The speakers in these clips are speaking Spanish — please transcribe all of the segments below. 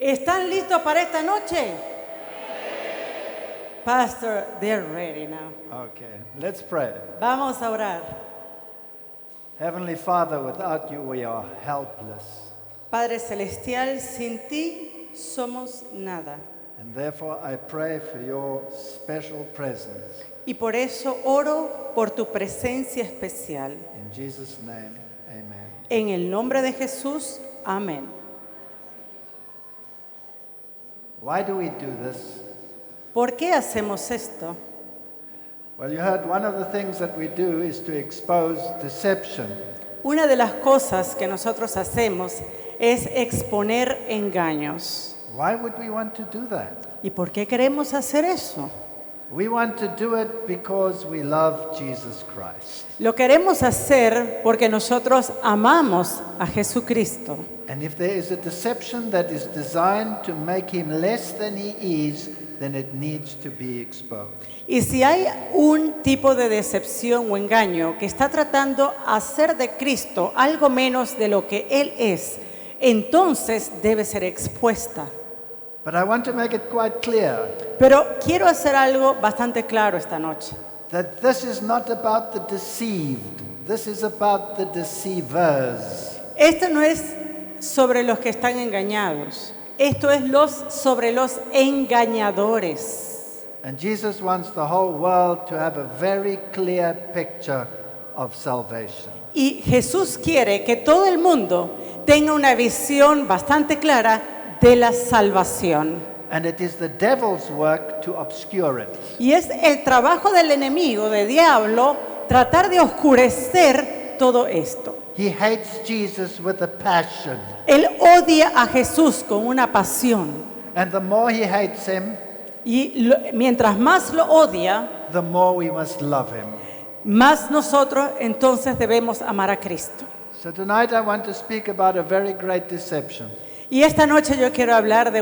¿Están listos para esta noche? Pastor, they're ready now. Okay, let's pray. Vamos a orar. Heavenly Father, without you we are helpless. Padre Celestial, sin ti somos nada. And therefore I pray for your special presence. Y por eso oro por tu presencia especial. In Jesus' name, amen. En el nombre de Jesús, amén. Why do we do this? ¿Por qué hacemos esto? Well, you heard one of the things that we do is to expose deception. Una de las cosas que nosotros hacemos es exponer engaños. Why would we want to do that? ¿Y por qué queremos hacer eso? We want to do it because we love Jesus Christ. Lo queremos hacer porque nosotros amamos a Jesucristo. And if there is a deception that is designed to make him less than he is, then it needs to be exposed. Y si hay un tipo de decepción o engaño que está tratando hacer de Cristo algo menos de lo que Él es, entonces debe ser expuesta. But I want to make it quite clear Pero quiero hacer algo bastante claro esta noche. that this is not about the deceived. This is about the deceivers. Esto no es sobre los que están engañados. Esto es sobre los engañadores. And Jesus wants the whole world to have a very clear picture of salvation. Y Jesús quiere que todo el mundo tenga una visión bastante clara de la salvación. And it is the devil's work to obscure it. Y es el trabajo del enemigo, del diablo, tratar de oscurecer todo esto. He hates Jesus with a passion. Él odia a Jesús con una pasión. And the more he hates him, Y mientras más lo odia, the more we must love him. más nosotros entonces debemos amar a Cristo. So tonight I want to speak about a very great deception Y esta noche yo quiero hablar de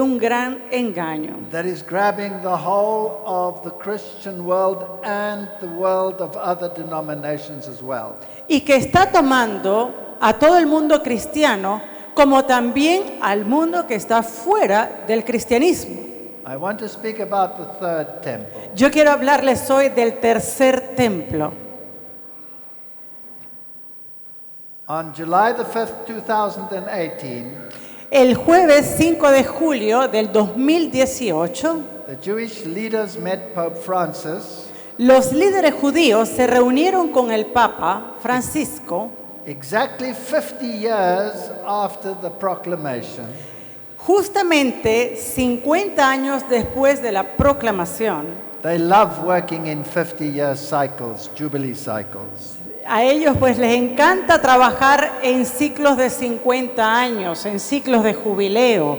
un gran engaño that is grabbing the whole of the Christian world and the world of other denominations as well. y que está tomando a todo el mundo cristiano como también al mundo que está fuera del cristianismo. I want to speak about the third temple. Yo quiero hablarles hoy del tercer templo. On July the 5th, 2018, El jueves 5 de julio del 2018, the Jewish leaders met Pope Francis los líderes judíos se reunieron con el Papa Francisco exactly 50 years after the proclamation justamente 50 años después de la proclamación. They love working in 50-year cycles, jubilee cycles. A ellos pues les encanta trabajar en ciclos de 50 años, en ciclos de jubileo.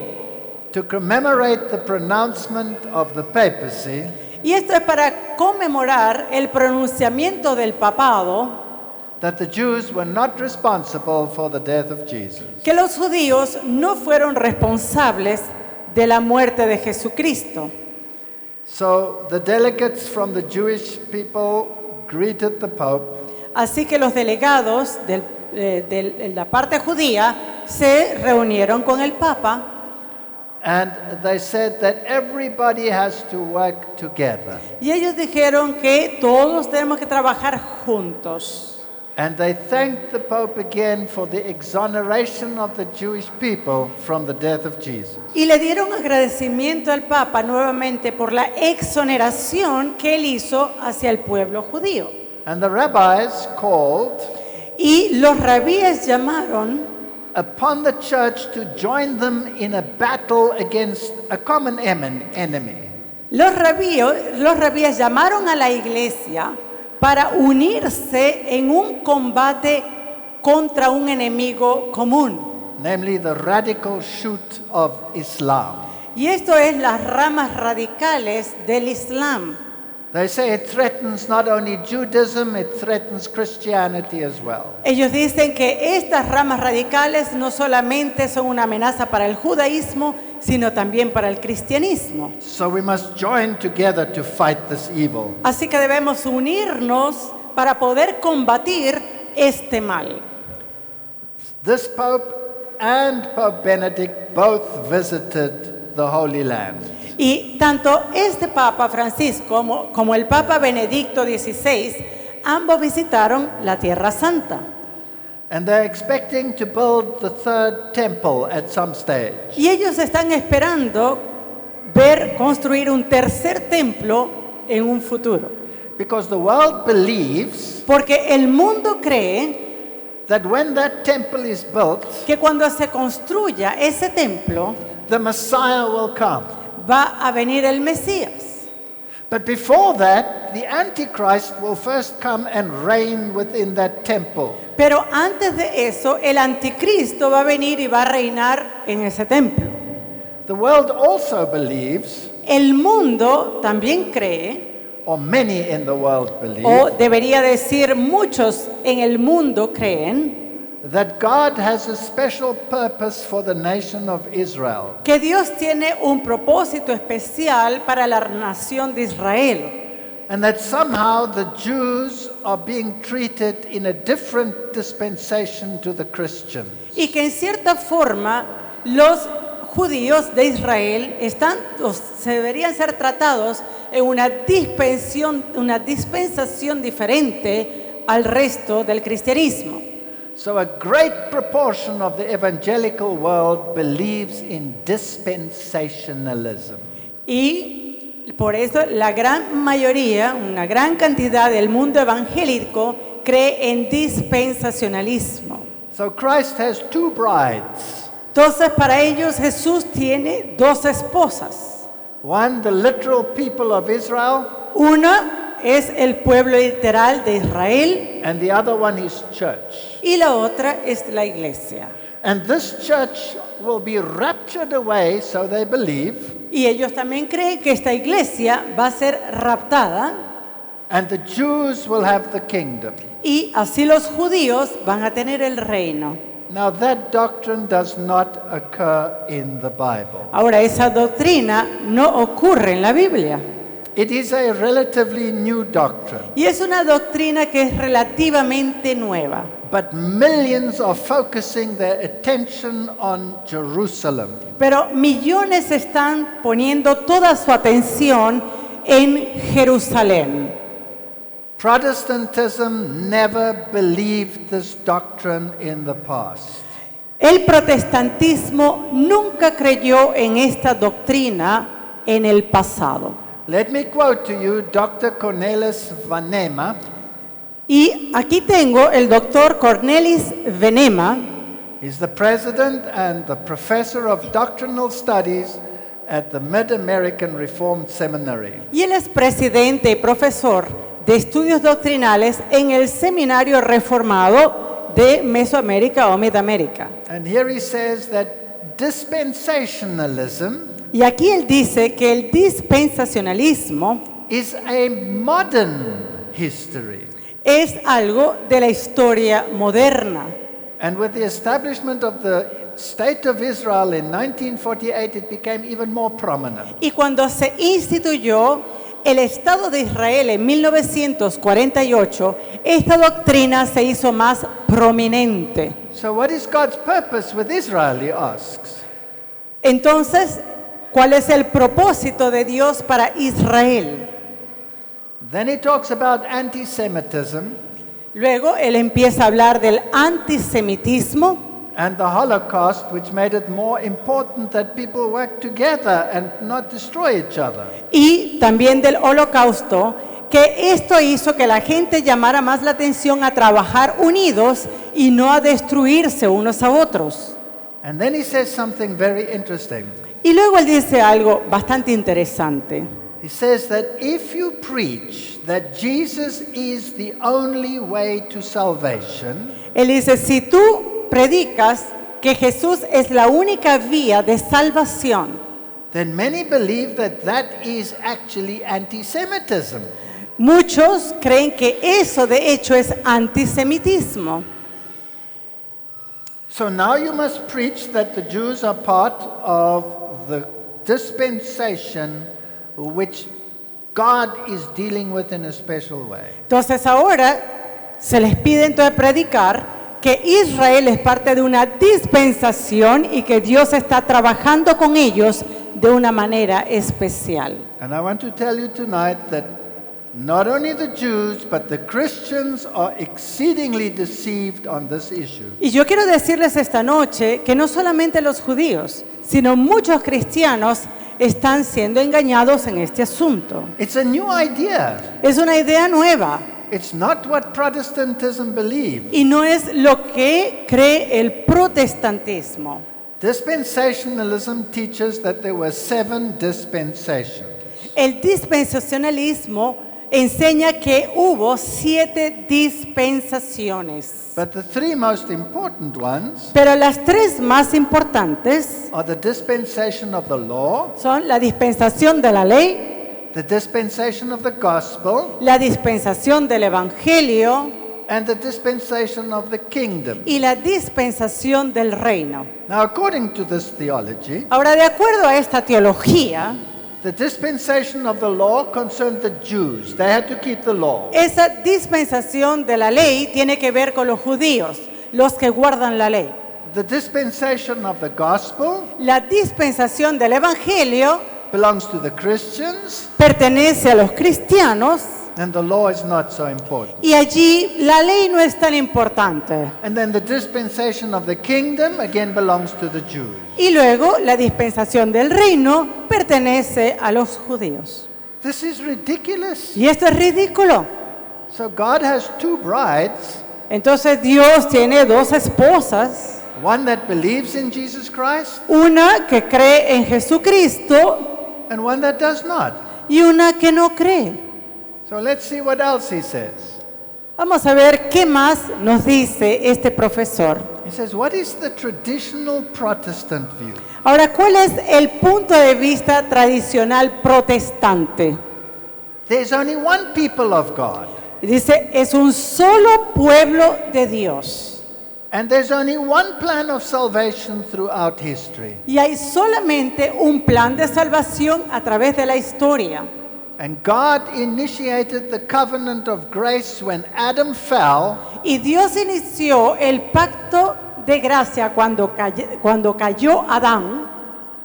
To commemorate the pronouncement of the papacy, Y esto es para conmemorar el pronunciamiento del papado that the Jews were not responsible for the death of Jesus. que los judíos no fueron responsables de la muerte de Jesucristo. So the delegates from the Jewish people greeted the Pope Así que los delegados de la parte judía se reunieron con el Papa and they said that everybody has to work together. y ellos dijeron que todos tenemos que trabajar juntos. And they thanked the Pope again for the exoneration of the Jewish people from the death of Jesus. Y le dieron agradecimiento al Papa nuevamente por la exoneración que él hizo hacia el pueblo judío. And the rabbis called Y los rabíes llamaron upon the church to join them in a battle against a common enemy. Los rabíes llamaron a la iglesia para unirse en un combate contra un enemigo común. Namely the radical shoot of Islam. Y esto es las ramas radicales del Islam. They say it threatens not only Judaism, it threatens Christianity as well. Ellos dicen que estas ramas radicales no solamente son una amenaza para el judaísmo, sino también para el cristianismo. So we must join together to fight this evil. Así que debemos unirnos para poder combatir este mal. This Pope and Pope Benedict both visited the Holy Land. Y tanto este Papa Francisco como el Papa Benedicto XVI, ambos visitaron la Tierra Santa. And they're expecting to build the third temple at some stage. Y ellos están esperando ver construir un tercer templo en un futuro. Because the world believes Porque el mundo cree that when that temple is built, que cuando se construya ese templo the Messiah will come. va a venir el Mesías. But before that, the Antichrist will first come and reign within that temple. Pero antes de eso, el anticristo va a venir y va a reinar en ese templo. The world also believes, El mundo también cree, or many in the world believe, o debería decir muchos en el mundo creen, that God has a special purpose for the nation of Israel. que Dios tiene un propósito especial para la nación de Israel. And that somehow the Jews are being treated in a different dispensation to the Christians. Y que en cierta forma los judíos de Israel se deberían ser tratados en una dispensación diferente al resto del cristianismo. So a great proportion of the evangelical world believes in dispensationalism. Y por eso la gran mayoría, una gran cantidad del mundo evangélico cree en dispensacionalismo. So Christ has two brides. Entonces para ellos Jesús tiene dos esposas. One, the literal people of Israel, Una es el pueblo literal de Israel and the other one is church. y la otra es la iglesia. And this church will be raptured away, so they believe, Y ellos también creen que esta iglesia va a ser raptada and the Jews will have the kingdom. y así los judíos van a tener el reino. Now that doctrine does not occur in the Bible. Ahora, esa doctrina no ocurre en la Biblia. It is a relatively new doctrine, Y es una doctrina que es relativamente nueva. but millions are focusing their attention on Jerusalem. Pero millones están poniendo toda su atención en Jerusalén. Protestantism never believed this doctrine in the past. El protestantismo nunca creyó en esta doctrina en el pasado. Let me quote to you Dr. Cornelis Vanema. Y aquí tengo el doctor Cornelis Venema. He's the president and the professor of doctrinal studies at the Mid-American Reformed Seminary. Y él es presidente y profesor de estudios doctrinales en el Seminario Reformado de Mesoamérica o Midamérica. And here he says that dispensationalism Y aquí él dice que el dispensacionalismo is a modern history. es algo de la historia moderna. And with the establishment of the State of Israel in 1948, it became even more prominent. Y cuando se instituyó el Estado de Israel en 1948, esta doctrina se hizo más prominente. So what is God's purpose with Israel, he asks. Entonces, ¿cuál es el propósito de Dios para Israel? Then he talks about anti-Semitism Luego él empieza a hablar del antisemitismo and the Holocaust, which made it more important that people work together and not destroy each other. y también del holocausto, que esto hizo que la gente llamara más la atención a trabajar unidos y no a destruirse unos a otros. And then he says something very interesting. Y luego él dice algo bastante interesante. He says that if you preach that Jesus is the only way to salvation, Él dice, si tú predicas que Jesús es la única vía de salvación, then many believe that that is actually anti-Semitism. muchos creen que eso de hecho es antisemitismo. So now you must preach that the Jews are part of the dispensation which God is dealing with in a special way. Entonces ahora se les pide entonces predicar que Israel es parte de una dispensación y que Dios está trabajando con ellos de una manera especial. And I want to tell you tonight that not only the Jews, but the Christians are exceedingly deceived on this issue. Y yo quiero decirles esta noche que no solamente los judíos, sino muchos cristianos están siendo engañados en este asunto. It's a new idea. Es una idea nueva It's not what Protestantism believes. y no es lo que cree el protestantismo. Dispensationalism teaches that there were 7 dispensations. El dispensacionalismo enseña que hubo 7 dispensaciones. But the 3 most important ones Pero las 3 más importantes are the dispensation of the law, son la dispensación de la ley, the dispensation of the gospel, la dispensación del evangelio and the dispensation of the kingdom. y la dispensación del reino. Now, according to this theology, Ahora, de acuerdo a esta teología, the dispensation of the law concerned the Jews. They had to keep the law. esa dispensación de la ley tiene que ver con los judíos, los que guardan la ley. The dispensation of the gospel La dispensación del evangelio belongs to the Christians, pertenece a los cristianos and the law is not so important. y allí la ley no es tan importante. And then the dispensation of the kingdom again belongs to the Jews. Y luego la dispensación del reino pertenece a los judíos. This is ridiculous. Y esto es ridículo. So God has 2 brides, Entonces Dios tiene 2 esposas, one that believes in Jesus Christ una que cree en Jesucristo and one that does not. y una que no cree. So let's see what else he says. Vamos a ver qué más nos dice este profesor. He says, what is the traditional Protestant view? Ahora, ¿cuál es el punto de vista tradicional protestante? There's only one people of God, Dice, es un solo pueblo de Dios. and there's only one plan of salvation throughout history. Y hay solamente un plan de salvación a través de la historia. And God initiated the covenant of grace when Adam fell, Y Dios inició el pacto de gracia cuando cayó Adán.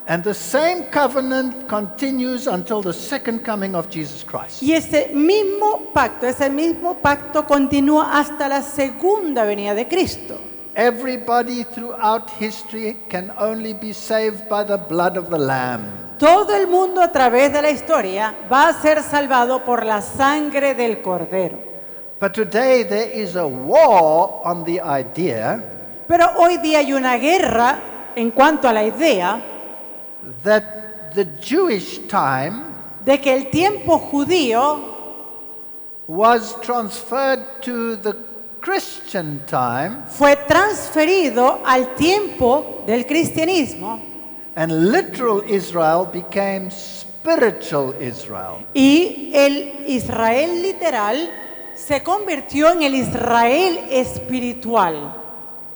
and the same covenant continues until the second coming of Jesus Christ. Y ese mismo pacto continúa hasta la segunda venida de Cristo. Everybody throughout history can only be saved by the blood of the Lamb. Todo el mundo a través de la historia va a ser salvado por la sangre del Cordero. But today there is a war on the idea Pero hoy día hay una guerra en cuanto a la idea that the Jewish time de que el tiempo judío was transferred to the Christian time, fue transferido al tiempo del cristianismo and literal Israel became spiritual Israel. y el Israel literal se convirtió en el Israel espiritual.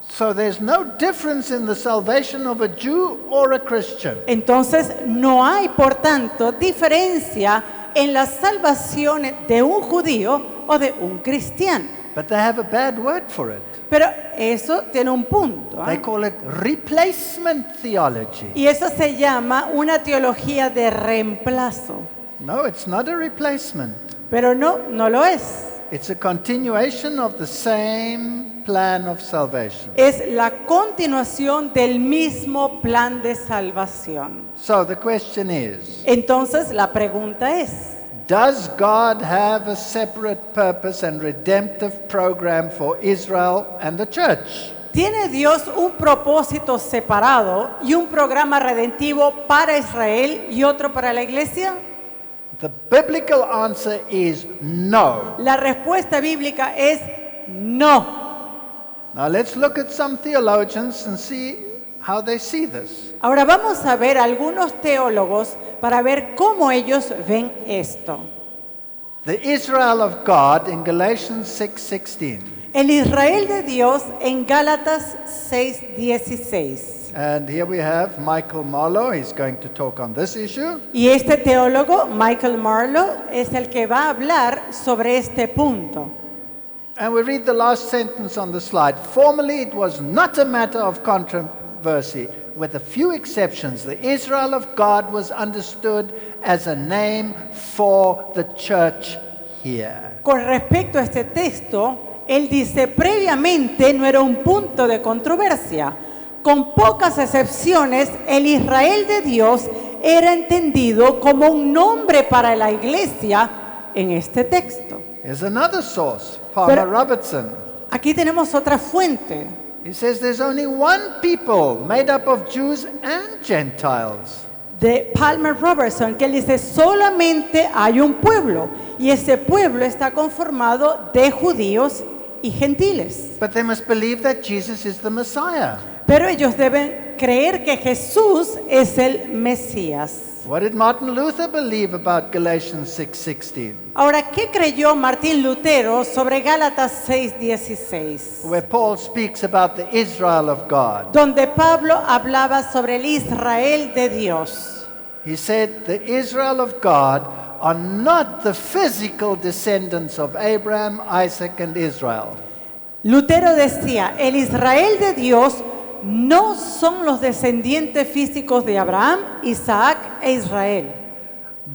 So there's no difference in the salvation of a Jew or a Christian. Entonces no hay, por tanto, diferencia en la salvación de un judío o de un cristiano. But they have a bad word for it. Pero eso tiene un punto. They call it replacement theology. Y eso se llama una teología de reemplazo. No, it's not a replacement. Pero no lo es. It's a continuation of the same plan of salvation. Es la continuación del mismo plan de salvación. So the question is, Entonces la pregunta es, does God have a separate purpose and redemptive program for Israel and the church? ¿tiene Dios un propósito separado y un programa redentivo para Israel y otro para la iglesia? The biblical answer is no. La respuesta bíblica es no. Now let's look at some theologians and see how they see this. Ahora vamos a ver algunos teólogos para ver cómo ellos ven esto. The Israel of God in Galatians 6:16. El Israel de Dios en Gálatas 6:16. And here we have Michael Marlowe. He's going to talk on this issue. Y este teólogo, Michael Marlowe, es el que va a hablar sobre este punto. And we read the last sentence on the slide. Formerly it was not a matter of controversy. With a few exceptions, the Israel of God was understood as a name for the church here. Con respecto a este texto, él dice, previamente no era un punto de controversia. Con pocas excepciones, el Israel de Dios era entendido como un nombre para la iglesia en este texto. Here's another source, Palmer Robertson. Aquí tenemos otra fuente. He says there's only one people made up of Jews and Gentiles. De Palmer Robertson, que él dice, solamente hay un pueblo, y ese pueblo está conformado de judíos y gentiles. But they must believe that Jesus is the Messiah. Pero ellos deben creer que Jesús es el Mesías. What did Martin Luther believe about Galatians 6:16? Ahora, ¿qué creyó Martín Lutero sobre Gálatas 6:16? Where Paul speaks about the Israel of God. Donde Pablo hablaba sobre el Israel de Dios. He said the Israel of God are not the physical descendants of Abraham, Isaac, and Israel. Lutero decía, el Israel de Dios no son los descendientes físicos de Abraham, Isaac e Israel.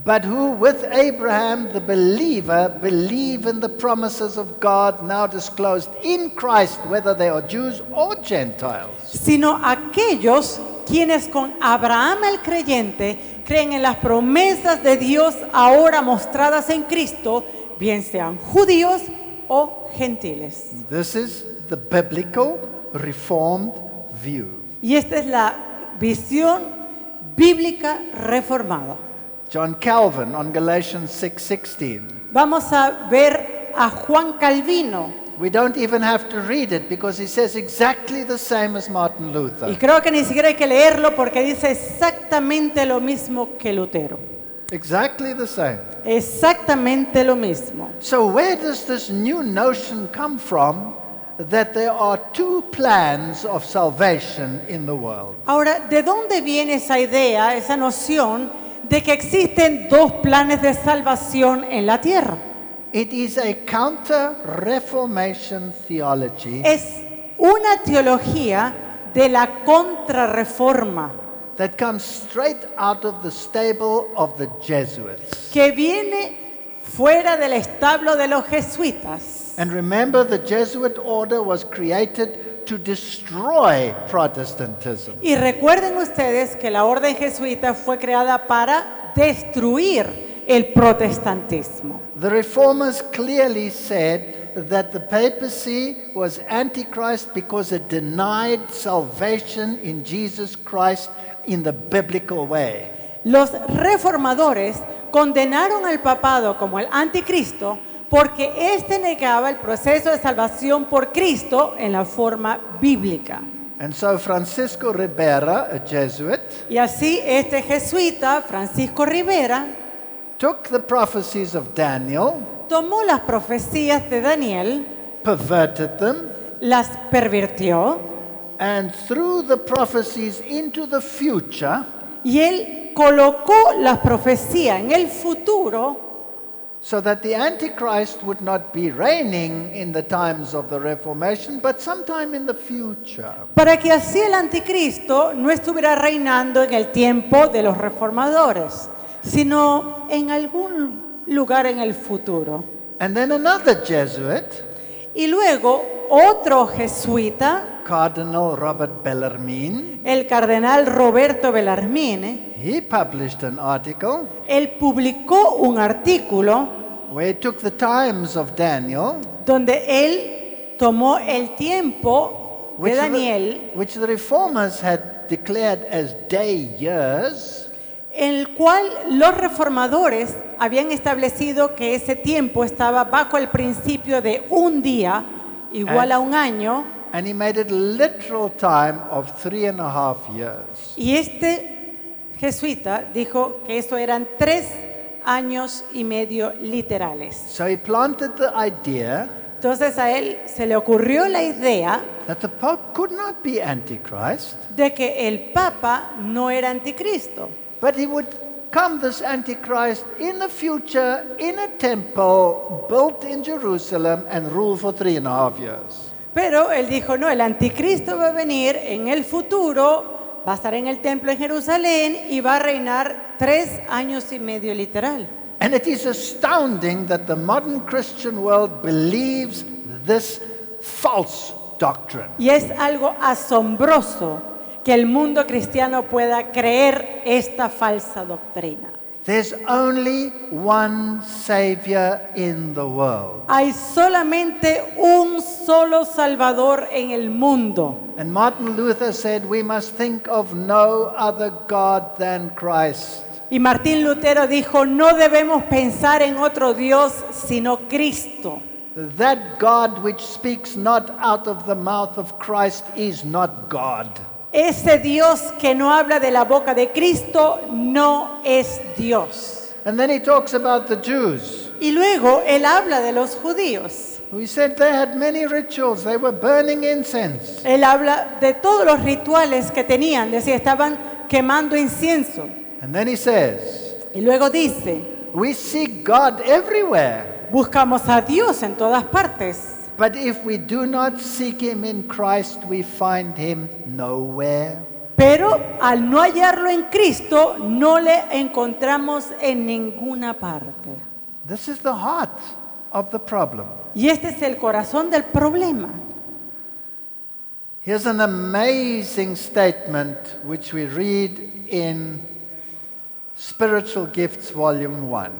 But who with Abraham the believer believe in the promises of God now disclosed in Christ, whether they are Jews or Gentiles. Sino aquellos quienes con Abraham el creyente creen en las promesas de Dios ahora mostradas en Cristo, bien sean judíos o gentiles. This is the biblical reformed view. Y esta es la visión bíblica reformada. John Calvin on Galatians 6:16. Vamos a ver a Juan Calvino. We don't even have to read it because he says exactly the same as Martin Y Luther. creo que ni siquiera hay que leerlo porque dice exactamente lo mismo que Lutero. Exactly the same. Exactamente lo mismo. So where does this new notion come from that there are two plans of salvation in the world? Ahora, ¿de dónde viene esa idea, esa noción de que existen dos planes de salvación en la tierra? It is a counter-reformation theology Es una teología de la contrarreforma that comes straight out of the stable of the Jesuits. que viene fuera del establo de los jesuitas. And remember, the Jesuit order was created to destroy Protestantism. Y recuerden ustedes que la orden jesuita fue creada para destruir el protestantismo. The reformers clearly said that the papacy was antichrist because it denied salvation in Jesus Christ in the biblical way. Los reformadores condenaron al papado como el anticristo porque éste negaba el proceso de salvación por Cristo en la forma bíblica. And so Francisco Ribera, a Jesuit, Y así este jesuita, Francisco Rivera, took the prophecies of Daniel, tomó las profecías de Daniel, perverted them, las pervirtió and threw the prophecies into the future y él colocó las profecías en el futuro so that the Antichrist would not be reigning in the times of the Reformation, but sometime in the future. para que así el anticristo no estuviera reinando en el tiempo de los reformadores, sino en algún lugar en el futuro. And then another Jesuit, Y luego otro jesuita, Cardinal Robert Bellarmine, el cardenal Roberto Bellarmine, he published an article él publicó un artículo where he took the times of Daniel, donde él tomó el tiempo de Daniel, which the reformers had declared as day years, en el cual los reformadores habían establecido que ese tiempo estaba bajo el principio de un día igual a un año, and he made it literal time of 3.5 years. y este jesuita dijo que eso eran 3 años y medio literales. So he planted the idea Entonces a él se le ocurrió la idea that the Pope could not be Antichrist, de que el Papa no era anticristo, but he would come this Antichrist in the future in a temple built in Jerusalem and rule for 3.5 years. Pero él dijo, no, el anticristo va a venir en el futuro, va a estar en el templo en Jerusalén y va a reinar 3 años y medio literal. And it is astounding that the modern Christian world believes this false doctrine. Y es algo asombroso que el mundo cristiano pueda creer esta falsa doctrina. There's only one Savior in the world. Hay solamente un solo Salvador en el mundo. And Martin Luther said we must think of no other God than Christ. Y Martín Lutero dijo, no debemos pensar en otro Dios sino Cristo. That God which speaks not out of the mouth of Christ is not God. Ese Dios que no habla de la boca de Cristo no es Dios. And then he talks about the Jews. Y luego él habla de los judíos. We said they had many rituals. They were burning incense. Él habla de todos los rituales que tenían, decía, estaban quemando incienso. And then he says, Y luego dice, we seek God everywhere. buscamos a Dios en todas partes. But if we do not seek him in Christ, we find him nowhere. Pero al no hallarlo en Cristo, no le encontramos en ninguna parte. This is the heart of the problem. Y este es el corazón del problema. Here's an amazing statement which we read in Spiritual Gifts, Volume 1.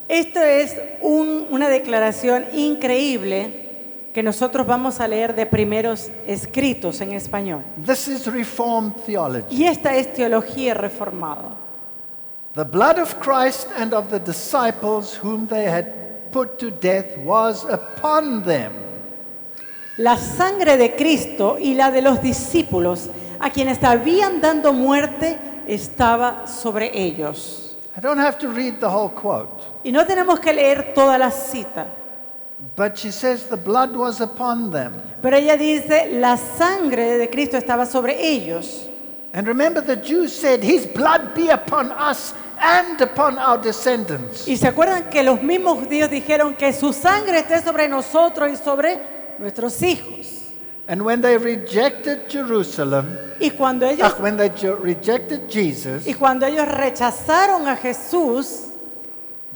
Esto es una declaración increíble que nosotros vamos a leer de primeros escritos en español. This is Reformed theology. Y esta es teología reformada. The blood of Christ and of the disciples whom they had put to death was upon them. La sangre de Cristo y la de los discípulos a quienes habían dado muerte estaba sobre ellos. I don't have to read the whole quote, Y no tenemos que leer toda la cita, but she says the blood was upon them. pero ella dice, la sangre de Cristo estaba sobre ellos. And remember, the Jews said, his blood be upon us and upon our descendants. Y se acuerdan que los mismos judíos dijeron que su sangre esté sobre nosotros y sobre nuestros hijos. And when they rejected Jerusalem, Y cuando ellos, when they rejected Jesus, y cuando ellos rechazaron a Jesús,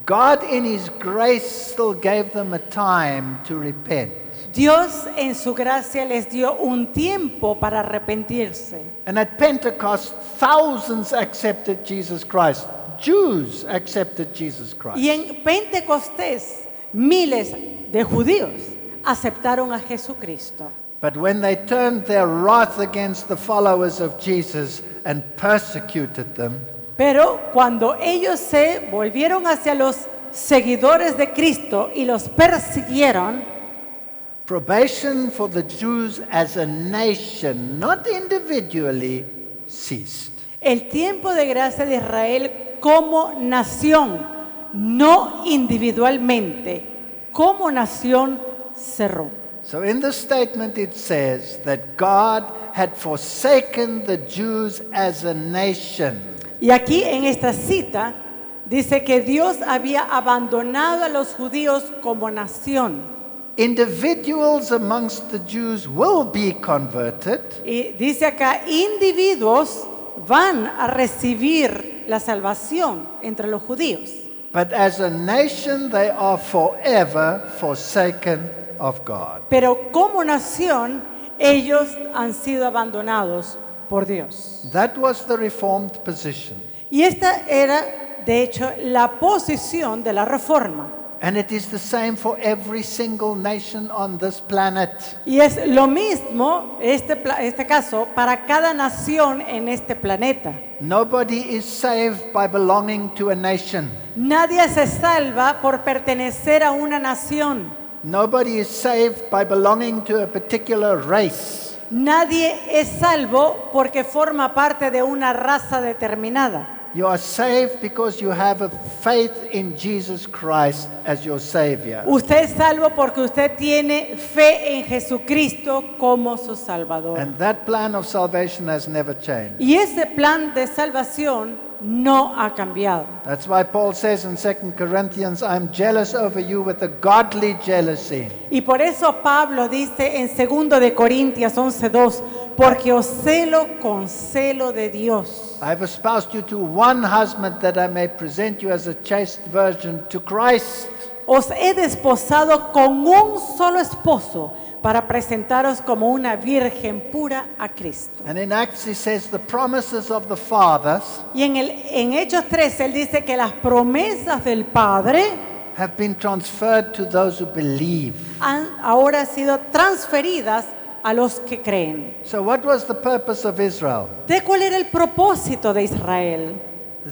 God in his grace still gave them a time to repent. Dios en su gracia les dio un tiempo para arrepentirse. And at Pentecost, thousands accepted Jesus Christ. Jews accepted Jesus Christ. Y en Pentecostés, miles de judíos aceptaron a Jesucristo. But when they turned their wrath against the followers of Jesus and persecuted them, Pero cuando ellos se volvieron hacia los seguidores de Cristo y los persiguieron, probation for the Jews as a nation, not individually, ceased. el tiempo de gracia de Israel como nación, no individualmente, como nación cerró. So in this statement it says that God had forsaken the Jews as a nation. Y aquí en esta cita dice que Dios había abandonado a los judíos como nación. Individuals amongst the Jews will be converted, Y dice acá, individuos van a recibir la salvación entre los judíos. but as a nation they are forever forsaken of God. Pero como nación, ellos han sido abandonados por Dios. That was the Reformed position. Y esta era, de hecho, la posición de la Reforma. And it is the same for every single nation on this planet. Y es lo mismo, este caso, para cada nación en este planeta. Nobody is saved by belonging to a nation. Nadie se salva por pertenecer a una nación. Nobody is saved by belonging to a particular race. Nadie es salvo porque forma parte de una raza determinada. You are saved because you have a faith in Jesus Christ as your Savior. Usted es salvo porque usted tiene fe en Jesucristo como su Salvador. And that plan of salvation has never changed. Y ese plan de salvación no ha cambiado. That's why Paul says in 2 Corinthians, I'm jealous over you with a godly jealousy. Y por eso Pablo dice en 2 de Corintios 11:2, porque os celo con celo de Dios. I have espoused you to one husband that I may present you as a chaste virgin to Christ. Os he desposado con un solo esposo para presentaros como una virgen pura a Cristo. And in Acts he says the promises of the fathers Y en Hechos 13 él dice que las promesas del Padre have been transferred to those who believe. han ahora sido transferidas a los que creen. So what was the purpose of Israel? ¿De cuál era el propósito de Israel?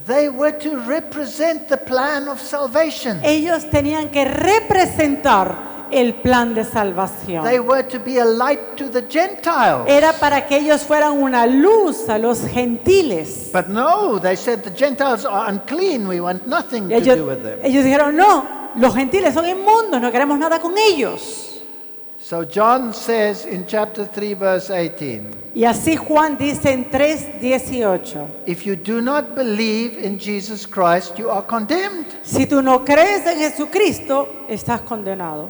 They were to represent the plan of salvation. Ellos tenían que representar el plan de salvación. They were to be a light to the Gentiles. Era para que ellos fueran una luz a los gentiles. But no, they said the Gentiles are unclean. We want nothing to do with them. Ellos dijeron, no, los gentiles son inmundos, no queremos nada con ellos. So John says in chapter 3 verse 18, Y así Juan dice en 3:18, if you do not believe in Jesus Christ, you are condemned. si tú no crees en Jesucristo, estás condenado.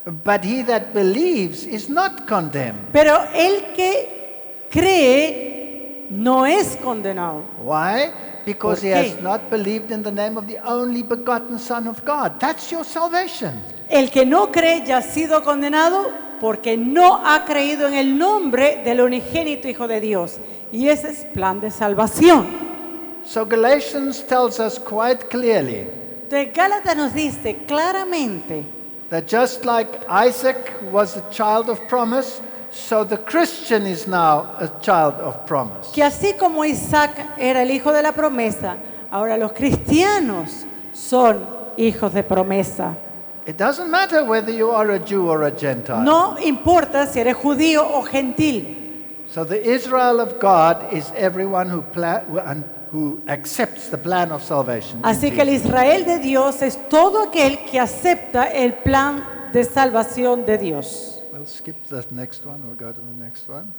But he that believes is not condemned. Pero el que cree no es condenado. Why? Because he ¿Por qué? has not believed in the name of the only begotten Son of God. That's your salvation. El que no cree ya ha sido condenado porque no ha creído en el nombre del unigénito Hijo de Dios. Y ese es plan de salvación. So Galatians tells us quite clearly Entonces Gálatas nos dice claramente that just like Isaac was a child of promise, so the Christian is now a child of promise. que así como Isaac era el hijo de la promesa, ahora los cristianos son hijos de promesa. It doesn't matter whether you are a Jew or a Gentile. No importa si eres judío o gentil. So the Israel of God is everyone who accepts the plan of salvation. in Así que el Jesus. Israel de Dios es todo aquel que acepta el plan de salvación de Dios. We'll skip the next one. We'll go to the next one.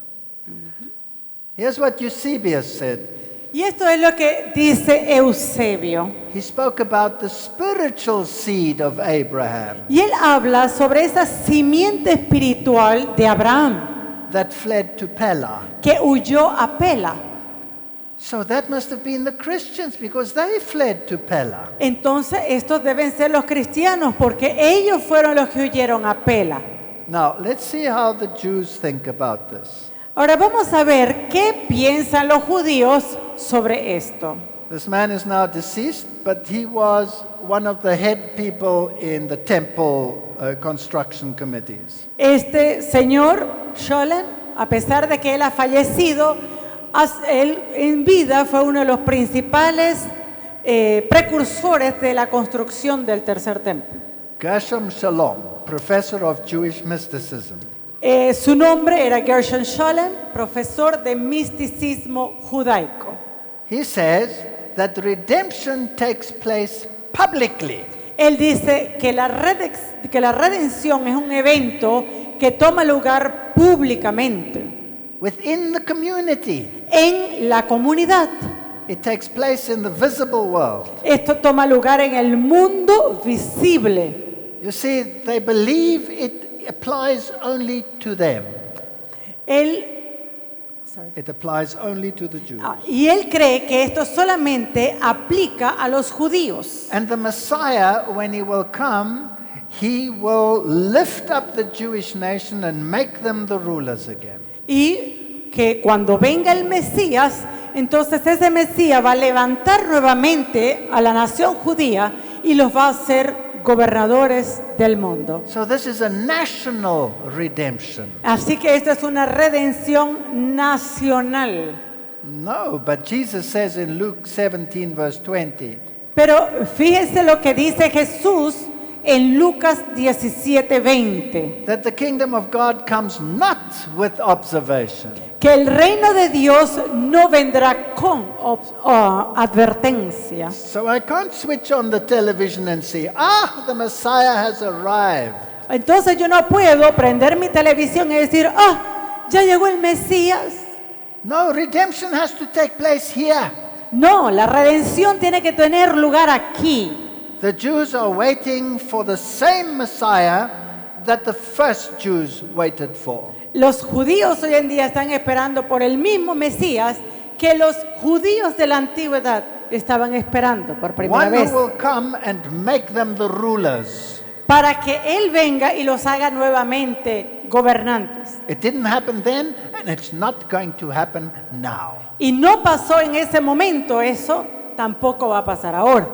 Here's what Eusebius said. Y esto es lo que dice Eusebio. He spoke about the spiritual seed of Abraham Y él habla sobre esa simiente espiritual de Abraham that fled to Pella. que huyó a Pela. So that must have been the Christians because they fled to Pella. Entonces estos deben ser los cristianos porque ellos fueron los que huyeron a Pela. Now, let's see how the Jews think about this. Ahora vamos a ver qué piensan los judíos sobre esto. This man is now deceased, but he was one of the head people in the temple construction committees. Este señor Sholem, a pesar de que él ha fallecido, él en vida fue uno de los principales precursores de la construcción del tercer templo. Gershom Shalom, professor of Jewish mysticism. Su nombre era Gershom Sholem, profesor de misticismo judaico. He says that redemption takes place publicly. Él dice que la redención es un evento que toma lugar públicamente, Within the community. en la comunidad. It takes place in the visible world. Esto toma lugar en el mundo visible. You see, they believe it applies only to them. It applies only to the Jews. Y él cree que esto solamente aplica a los judíos. And the Messiah, when he will come, he will lift up the Jewish nation and make them the rulers again. Y que cuando venga el Mesías, entonces ese Mesías va a levantar nuevamente a la nación judía y los va a hacer gobernadores del mundo. So this is a national redemption. Así que esto es una redención nacional. No, but Jesus says in Luke 17 verse 20, Pero fíjense lo que dice Jesús en Lucas 17:20. that the kingdom of God comes not with observation. Que el reino de Dios no vendrá con advertencia. So I can't switch on the television and see, the Messiah has arrived. Entonces yo no puedo prender mi televisión y decir, ya llegó el Mesías. No, redemption has to take place here. No, la redención tiene que tener lugar aquí. The Jews are waiting for the same Messiah that the first Jews waited for. Los judíos hoy en día están esperando por el mismo Mesías que los judíos de la antigüedad estaban esperando por primera One vez. who will come and make them the rulers. Para que Él venga y los haga nuevamente gobernantes. It didn't happen then, and it's not going to happen now. Y no pasó en ese momento eso, tampoco va a pasar ahora.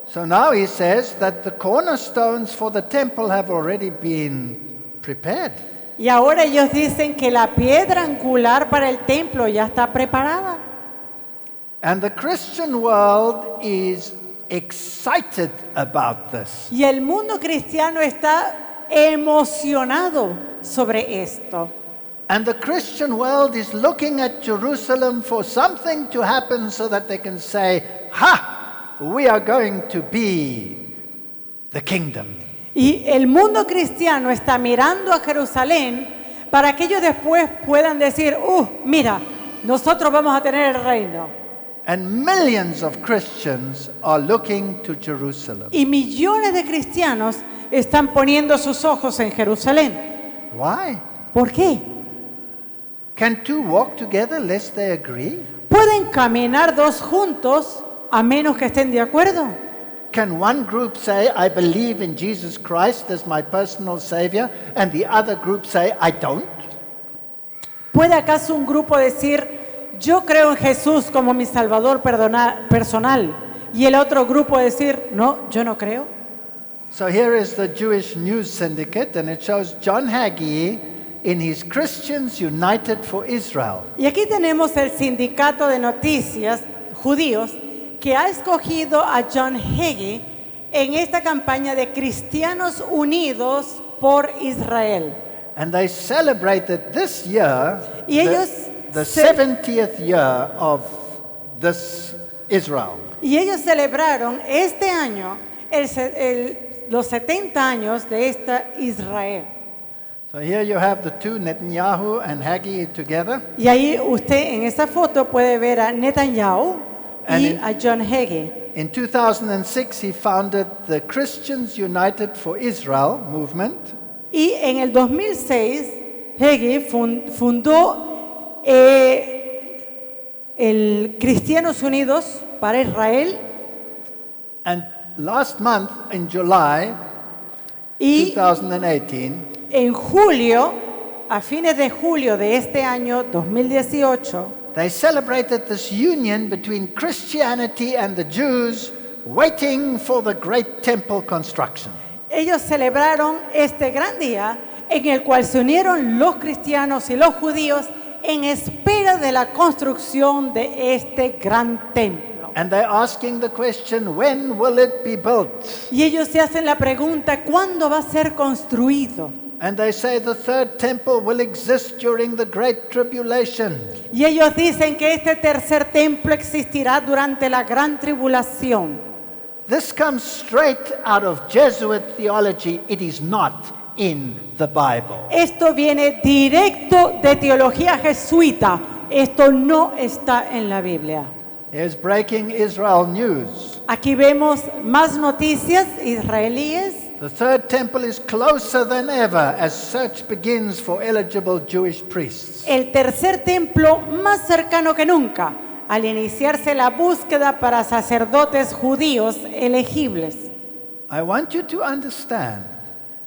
So now he says that the cornerstones for the temple have already been prepared. Y ahora ellos dicen que la piedra angular para el templo ya está preparada. And the Christian world is excited about this. Y el mundo cristiano está emocionado sobre esto. And the Christian world is looking at Jerusalem for something to happen so that they can say, ha, we are going to be the kingdom. Y el mundo cristiano está mirando a Jerusalén para que ellos después puedan decir, mira, nosotros vamos a tener el reino. And millions of Christians are looking to Jerusalem. Y millones de cristianos están poniendo sus ojos en Jerusalén. Why? ¿Por qué? Can two walk together lest they agree? ¿Pueden caminar dos juntos a menos que estén de acuerdo? Can one group say, I believe in Jesus Christ as my personal Savior, and the other group say, I don't? ¿Puede acaso un grupo decir, yo creo en Jesús como mi Salvador personal, y el otro grupo decir, no, yo no creo? So here is the Jewish News Syndicate, and it shows John Hagee in his Christians United for Israel. Y aquí tenemos el sindicato de noticias judíos que ha escogido a John Hagee en esta campaña de Cristianos Unidos por Israel. And they celebrated this year Y ellos the 70th year of this Israel. Y ellos celebraron este año los 70 años de esta Israel. So here you have the two, Netanyahu and Hagee together. Y ahí usted en esa foto puede ver a Netanyahu y a John Hagee. In 2006, he founded the Christians United for Israel movement. Y en el 2006, Hagee fundó el Cristianos Unidos para Israel. And last month, in July Y 2018, en julio, a fines de julio de este año 2018, they celebrated this union between Christianity and the Jews, waiting for the great temple construction. ellos celebraron este gran día en el cual se unieron los cristianos y los judíos en espera de la construcción de este gran templo. And they're asking the question, when will it be built? Y ellos se hacen la pregunta, ¿cuándo va a ser construido? And they say the third temple will exist during the Great Tribulation. Y ellos dicen que este tercer templo existirá durante la gran tribulación. This comes straight out of Jesuit theology. It is not in the Bible. Esto viene directo de teología jesuita. Esto no está en la Biblia. Here's breaking Israel news. Aquí vemos más noticias israelíes. The third temple is closer than ever as search begins for eligible Jewish priests. El tercer templo más cercano que nunca al iniciarse la búsqueda para sacerdotes judíos elegibles. I want you to understand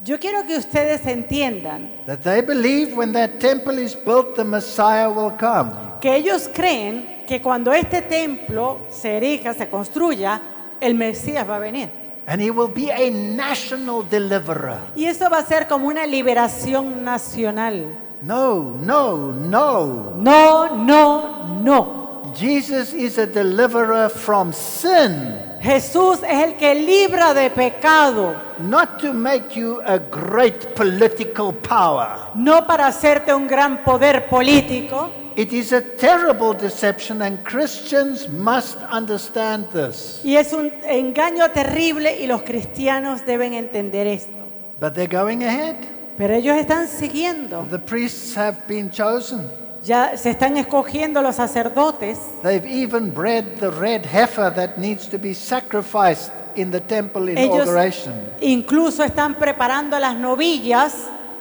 Yo quiero que ustedes entiendan that they believe when that temple is built, the Messiah will come. que ellos creen que cuando este templo se erija, se construya, el Mesías va a venir. And he will be a national deliverer. Y eso va a ser como una liberación nacional. No, no, no. No, no, no. Jesus is a deliverer from sin, Jesús es el que libra de pecado, not to make you a great political power. no para hacerte un gran poder político. It is a terrible deception, and Christians must understand this. Y es un engaño terrible y los cristianos deben entender esto. But they're going ahead. Pero ellos están siguiendo. The priests have been chosen. Ya se están escogiendo los sacerdotes. They've even bred the red heifer that needs to be sacrificed in the temple Ellos inauguration. incluso están preparando las novillas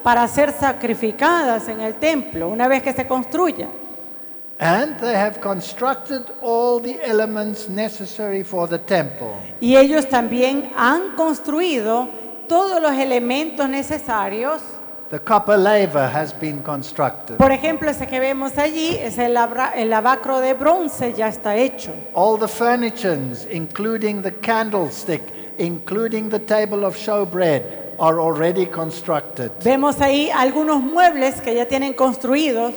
para ser sacrificadas en el templo una vez que se construya. And they have constructed all the elements necessary for the temple. Y ellos también han construido todos los elementos necesarios. The copper laver has been constructed. Por ejemplo, ese que vemos allí es el lavacro de bronce, ya está hecho. All the furnishings, including the candlestick, including the table of showbread, are already constructed. Vemos ahí algunos muebles que ya tienen construidos,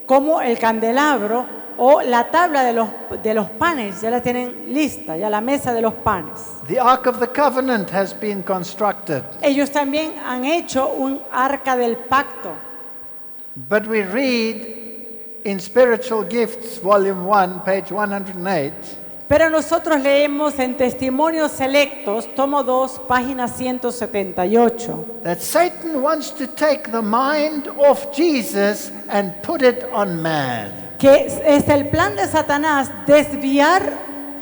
como el candelabro o la tabla de los panes, ya la tienen lista, ya la mesa de los panes. The Ark of the Covenant has been constructed. Ellos también han hecho un arca del pacto. But we read in Spiritual Gifts, Volume 1, page 108, Pero nosotros leemos en Testimonios Selectos, tomo 2, página 178, that Satan wants to take the mind off Jesus and put it on man. que es el plan de Satanás desviar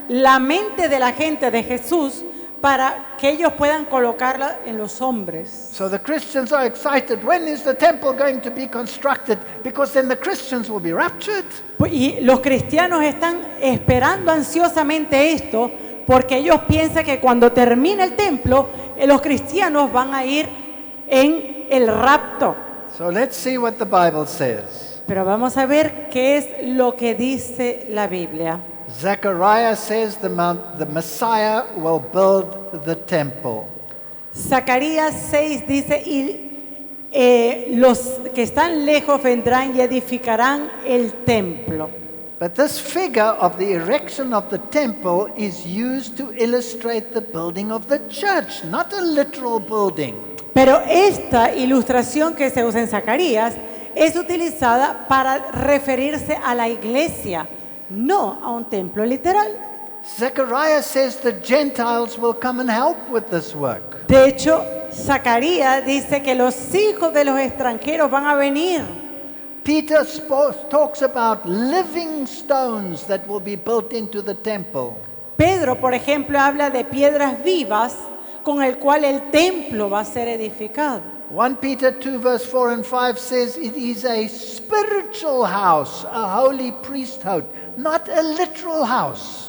la mente de la gente de Jesús para que ellos puedan colocarla en los hombres. So the Christians are excited. When is the temple going to be constructed? Because then the Christians will be raptured. Y los cristianos están esperando ansiosamente esto porque ellos piensan que cuando termine el templo, los cristianos van a ir en el rapto. So let's see what the Bible says. Pero vamos a ver qué es lo que dice la Biblia. Zechariah says the Messiah will build the temple. Zacarías 6 dice, los que están lejos vendrán y edificarán el templo. But this figure of the erection of the temple is used to illustrate the building of the church, not a literal building. Pero esta ilustración que se usa en Zacarías es utilizada para referirse a la iglesia, no a un templo literal. Zechariah says the Gentiles will come and help with this work. De hecho, Zacarías dice que los hijos de los extranjeros van a venir. Peter talks about living stones that will be built into the temple. Pedro, por ejemplo, habla de piedras vivas con el cual el templo va a ser edificado. 1 Peter 2 verse 4 and 5 says it is a spiritual house, a holy priesthood, not a literal house.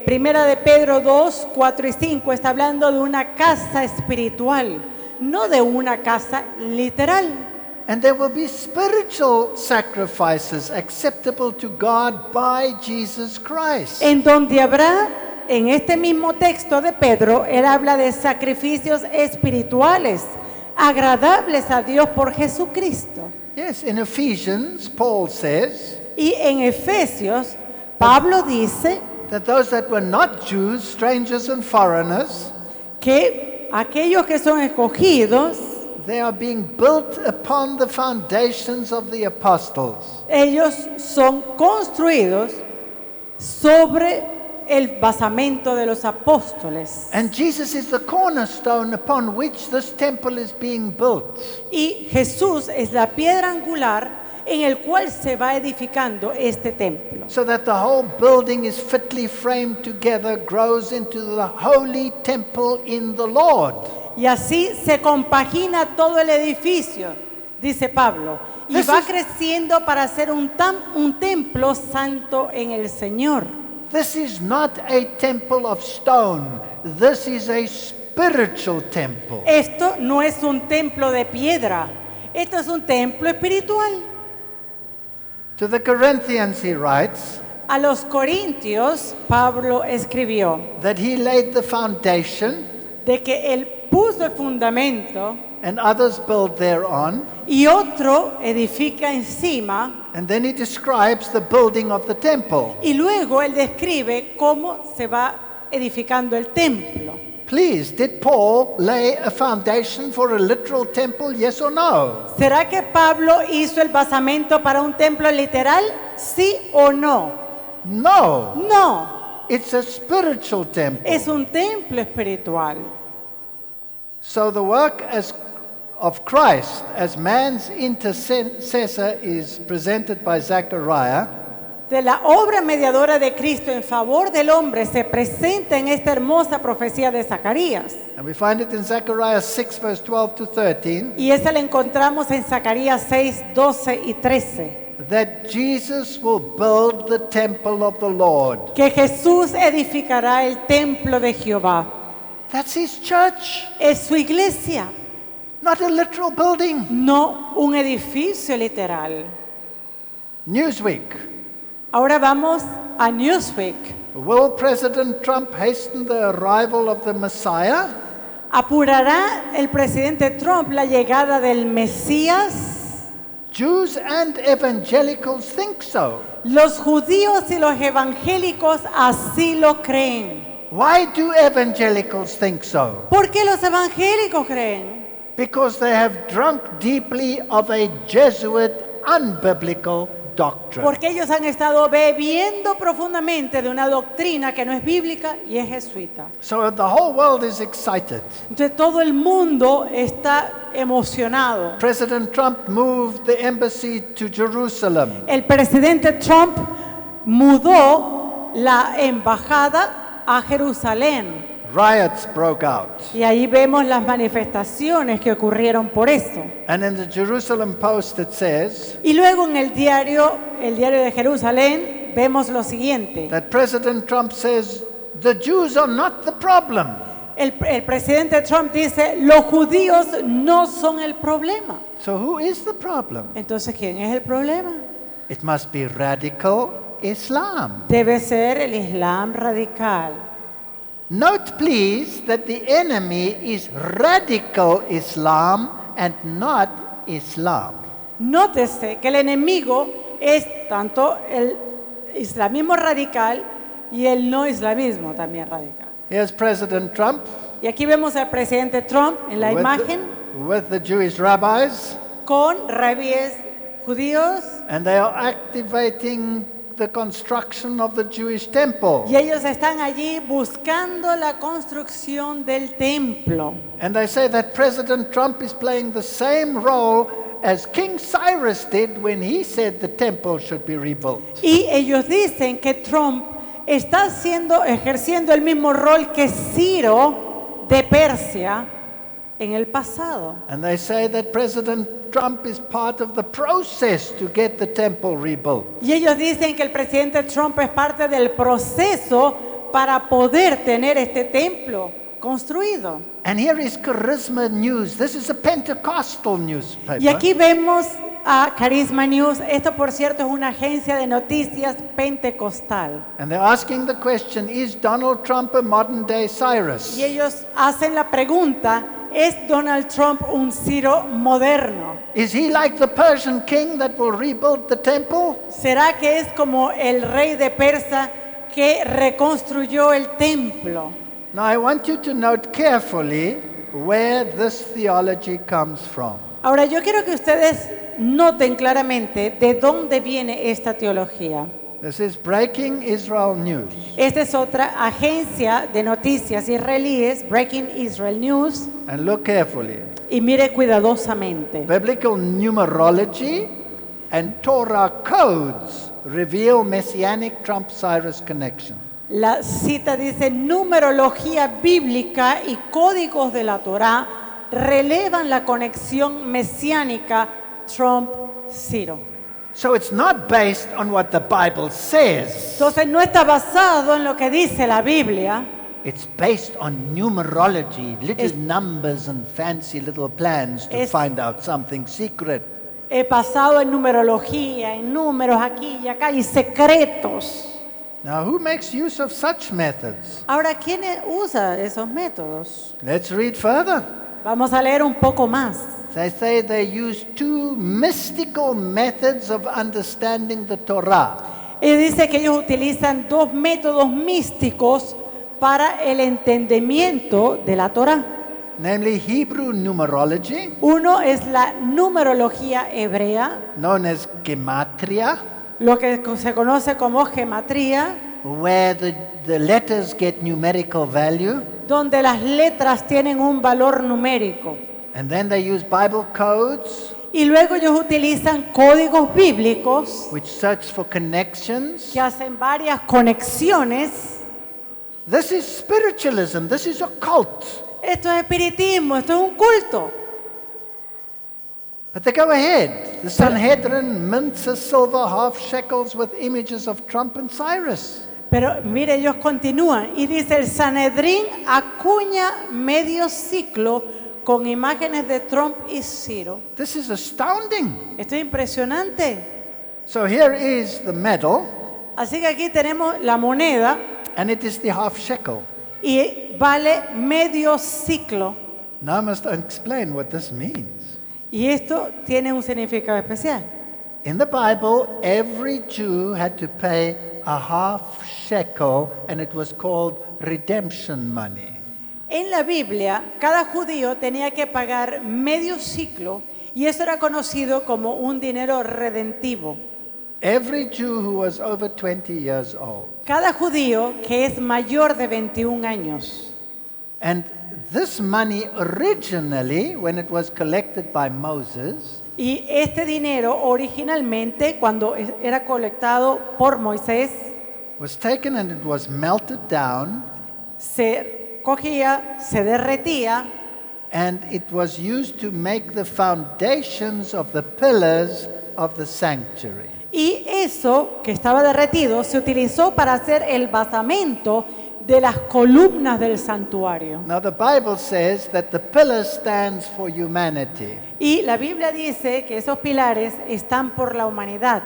Primera de Pedro 2, 4 y 5 está hablando de una casa espiritual, no de una casa literal. And there will be spiritual sacrifices acceptable to God by Jesus Christ. En donde habrá, en este mismo texto de Pedro, él habla de sacrificios espirituales, agradables a Dios por Jesucristo. Yes, in Ephesians, Paul says Y en Efesios, Pablo dice that those that were not Jews, strangers and foreigners, que aquellos que son escogidos, they are being built upon the foundations of the apostles. ellos son construidos sobre el basamento de los apóstoles. And Jesus is the cornerstone upon which this temple is being built. Y Jesús es la piedra angular en el cual se va edificando este templo. So that the whole building is fitly framed together, grows into the holy temple in the Lord. Y así se compagina todo el edificio, dice Pablo, y This va is- creciendo para ser un templo santo en el Señor. This is not a temple of stone. This is a spiritual temple. Esto no es un templo de piedra, esto es un templo espiritual. To the Corinthians he writes A los Corintios, Pablo escribió that he laid the foundation de que él puso el fundamento and others build thereon. y otro edifica encima, And then he describes the building of the temple. y luego él describe cómo se va edificando el templo. Please, did Paul lay a foundation for a literal temple? Yes or no? ¿Será que Pablo hizo el basamento para un templo literal? ¿Sí o no? No. No, It's a spiritual temple. es un templo espiritual. So the work of Christ as man's intercessor is presented by Zechariah, de la obra mediadora de Cristo en favor del hombre se presenta en esta hermosa profecía de Zacarías. and we find it in Zechariah 6, verse 12 to 13, Y esa la encontramos en Zacarías 6, 12 y 13. that Jesus will build the temple of the Lord. Que Jesús edificará el templo de Jehová. That's his church, Es su iglesia, not a literal building. no un edificio literal. Newsweek. Ahora vamos a Newsweek. Will President Trump hasten the arrival of the Messiah? ¿Apurará el presidente Trump la llegada del Mesías? Jews and evangelicals think so. Los judíos y los evangélicos así lo creen. Why do evangelicals think so? ¿Por qué los evangélicos creen? Because they have drunk deeply of a Jesuit unbiblical doctrine. Porque ellos han estado bebiendo profundamente de una doctrina que no es bíblica y es jesuita. So the whole world is excited. Entonces todo el mundo está emocionado. President Trump moved the embassy to Jerusalem. El presidente Trump mudó la embajada a Jerusalén. Riots broke out. Y ahí vemos las manifestaciones que ocurrieron por eso. And in the Jerusalem Post it says Y luego en el diario de Jerusalén, vemos lo siguiente. that President Trump says the Jews are not the problem. El presidente Trump dice, los judíos no son el problema. So who is the problem? Entonces, ¿quién es el problema? It must be radical Islam. Debe ser el Islam radical. Note, please, that the enemy is radical Islam and not Islam. Nótese que el enemigo es tanto el islamismo radical y el no islamismo también radical. Here's President Trump Y aquí vemos al presidente Trump en la imagen with the Jewish rabbis, con rabíes judíos and they are activating the construction of the Jewish temple. y ellos están allí buscando la construcción del templo. And they say that President Trump is playing the same role as King Cyrus did when he said the temple should be rebuilt. Y ellos dicen que Trump está ejerciendo el mismo rol que Ciro de Persia en el pasado. And they say that President Trump is part of the process to get the temple rebuilt. Y ellos dicen que el presidente Trump es parte del proceso para poder tener este templo construido. And here is Charisma News. This is a Pentecostal newspaper. Y aquí vemos a Charisma News. Esto, por cierto, es una agencia de noticias pentecostal. And they're asking the question, is Donald Trump a modern day Cyrus? Y ellos hacen la pregunta, ¿es Donald Trump un Ciro moderno? Is he like the Persian king that will rebuild the temple? ¿Será que es como el rey de Persia que reconstruyó el templo? Now I want you to note carefully where this theology comes from. Ahora yo quiero que ustedes noten claramente de dónde viene esta teología. This is Breaking Israel News. Esta es otra agencia de noticias israelíes, Breaking Israel News, And look carefully. y mire cuidadosamente. Biblical numerology and Torah codes reveal messianic Trump-Cyrus connection. La cita dice, numerología bíblica y códigos de la Torá relevan la conexión mesiánica Trump-Ciro. So it's not based on what the Bible says. Entonces no está basado en lo que dice la Biblia, It's based on numerology, little Es- numbers and fancy little plans to Es- find out something secret. es basado en numerología, en números aquí y acá y secretos. Now, who makes use of such methods? Ahora, ¿quién usa esos métodos? Let's read further. Vamos a leer un poco más. They say they use two mystical methods of understanding the Torah. Y dice que ellos utilizan dos métodos místicos para el entendimiento de la Torá. Namely, Hebrew numerology, Uno es la numerología hebrea, known as gematria, lo que se conoce como gematría, where the letters get numerical value. donde las letras tienen un valor numérico. And then they use Bible codes, y luego ellos utilizan códigos bíblicos which search for connections. que hacen varias conexiones. This is spiritualism. This is a cult. Esto es espiritismo, esto es un culto. But they go ahead. The Sanhedrin mints a silver half shekels with images of Trump and Cyrus. Pero mire, ellos continúan y dice el Sanedrín acuña medio ciclo con imágenes de Trump y Ciro. This is astounding. Esto es impresionante. So here is the medal, Así que aquí tenemos la moneda and it is the half shekel. y vale medio ciclo. Now I must explain what this means. Y esto tiene un significado especial. In the Bible, every Jew had to pay a half shekel, and it was called redemption money. En la Biblia, cada judío tenía que pagar medio ciclo y eso era conocido como un dinero redentivo. Every Jew who was over 20 years old. Cada judío que es mayor de 21 años. And this money originally, when it was collected by Moses, Y este dinero originalmente, cuando era colectado por Moisés, was taken and it was melted down, se cogía, se derretía and it was used to make the foundations of the pillars of the sanctuary. y eso que estaba derretido se utilizó para hacer el basamento de las columnas del santuario. Now the Bible says that the pillar stands for humanity. Y la Biblia dice que esos pilares están por la humanidad.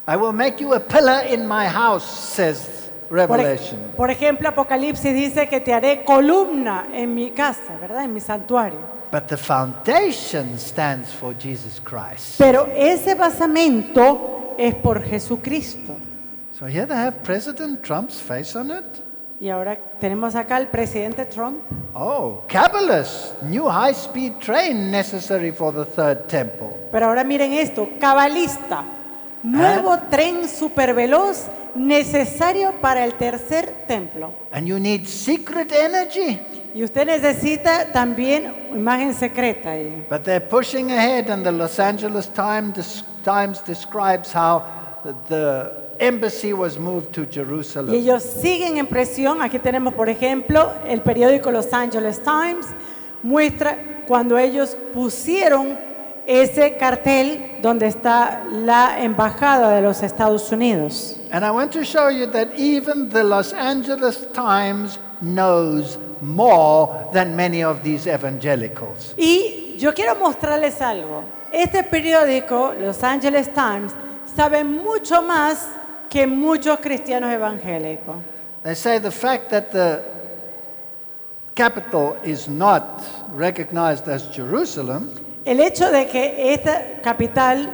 I will make you a pillar in my house, says Revelation. Por ejemplo, Apocalipsis dice que te haré columna en mi casa, ¿verdad? En mi santuario. But the foundation stands for Jesus Christ. Pero ese basamento es por Jesucristo. So here they have President Trump's face on it. Y ahora tenemos acá al presidente Trump. Oh, Kabbalist, new high-speed train necessary for the third temple. Pero ahora miren esto, cabalista, nuevo tren superveloz necesario para el tercer templo. And you need secret energy. Y usted necesita también imagen secreta ahí. But they're pushing ahead, and the Los Angeles Times describes how the embassy was moved to Y Jerusalem. ellos siguen en presión. Aquí tenemos, por ejemplo, el periódico Los Angeles Times muestra cuando ellos pusieron ese cartel donde está la embajada de los Estados Unidos. And I want to show you that even the Los Angeles Times knows more than many of these evangelicals. Y yo quiero mostrarles algo. Este periódico, Los Angeles Times, sabe mucho más que muchos cristianos evangélicos. They say the fact that the capital is not recognized as Jerusalem El hecho de que esta capital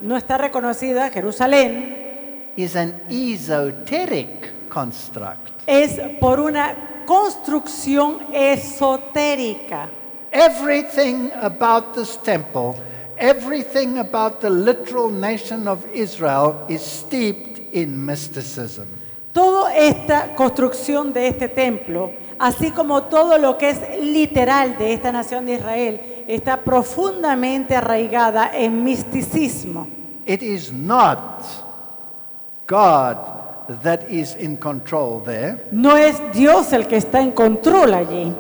no está reconocida, Jerusalén, is an esoteric construct. es por una construcción esotérica. Everything about this temple, everything about the literal nation of Israel is steeped in mysticism. Toda esta construcción de este templo, así como todo lo que es literal de esta nación de Israel, está profundamente arraigada en misticismo. It is not God that is in control there. No es Dios el que está en control allí.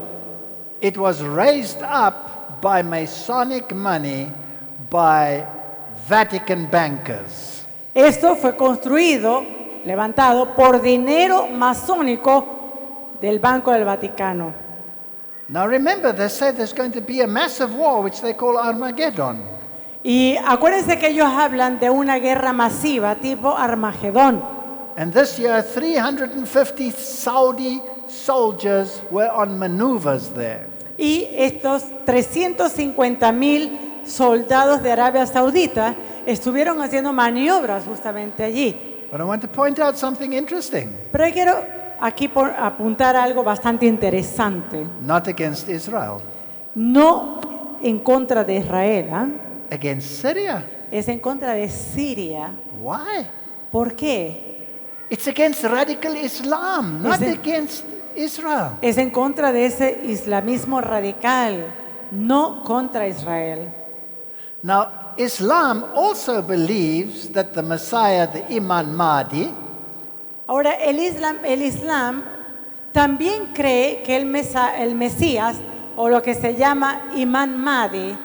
It was raised up by Masonic money by Vatican bankers. Esto fue construido, levantado por dinero masónico del Banco del Vaticano. Now remember, they say there's going to be a massive war which they call Armageddon. Y acuérdense que ellos hablan de una guerra masiva tipo Armagedón. And this year, 350 Saudi soldiers were on maneuvers there. Y estos 350,000 soldados de Arabia Saudita estuvieron haciendo maniobras justamente allí. But I want to point out something interesting. Pero quiero aquí apuntar algo bastante interesante. Not against Israel, No en contra de Israel, ¿ah? against Syria. Es en contra de Siria. Why? ¿Por qué? It's against radical Islam, not Is it- against Israel. Es en contra de ese islamismo radical, no contra Israel. Now, Islam also believes that the Messiah, the Imam Mahdi, Ahora, el Islam también cree que el Mesías, o lo que se llama Imam Mahdi,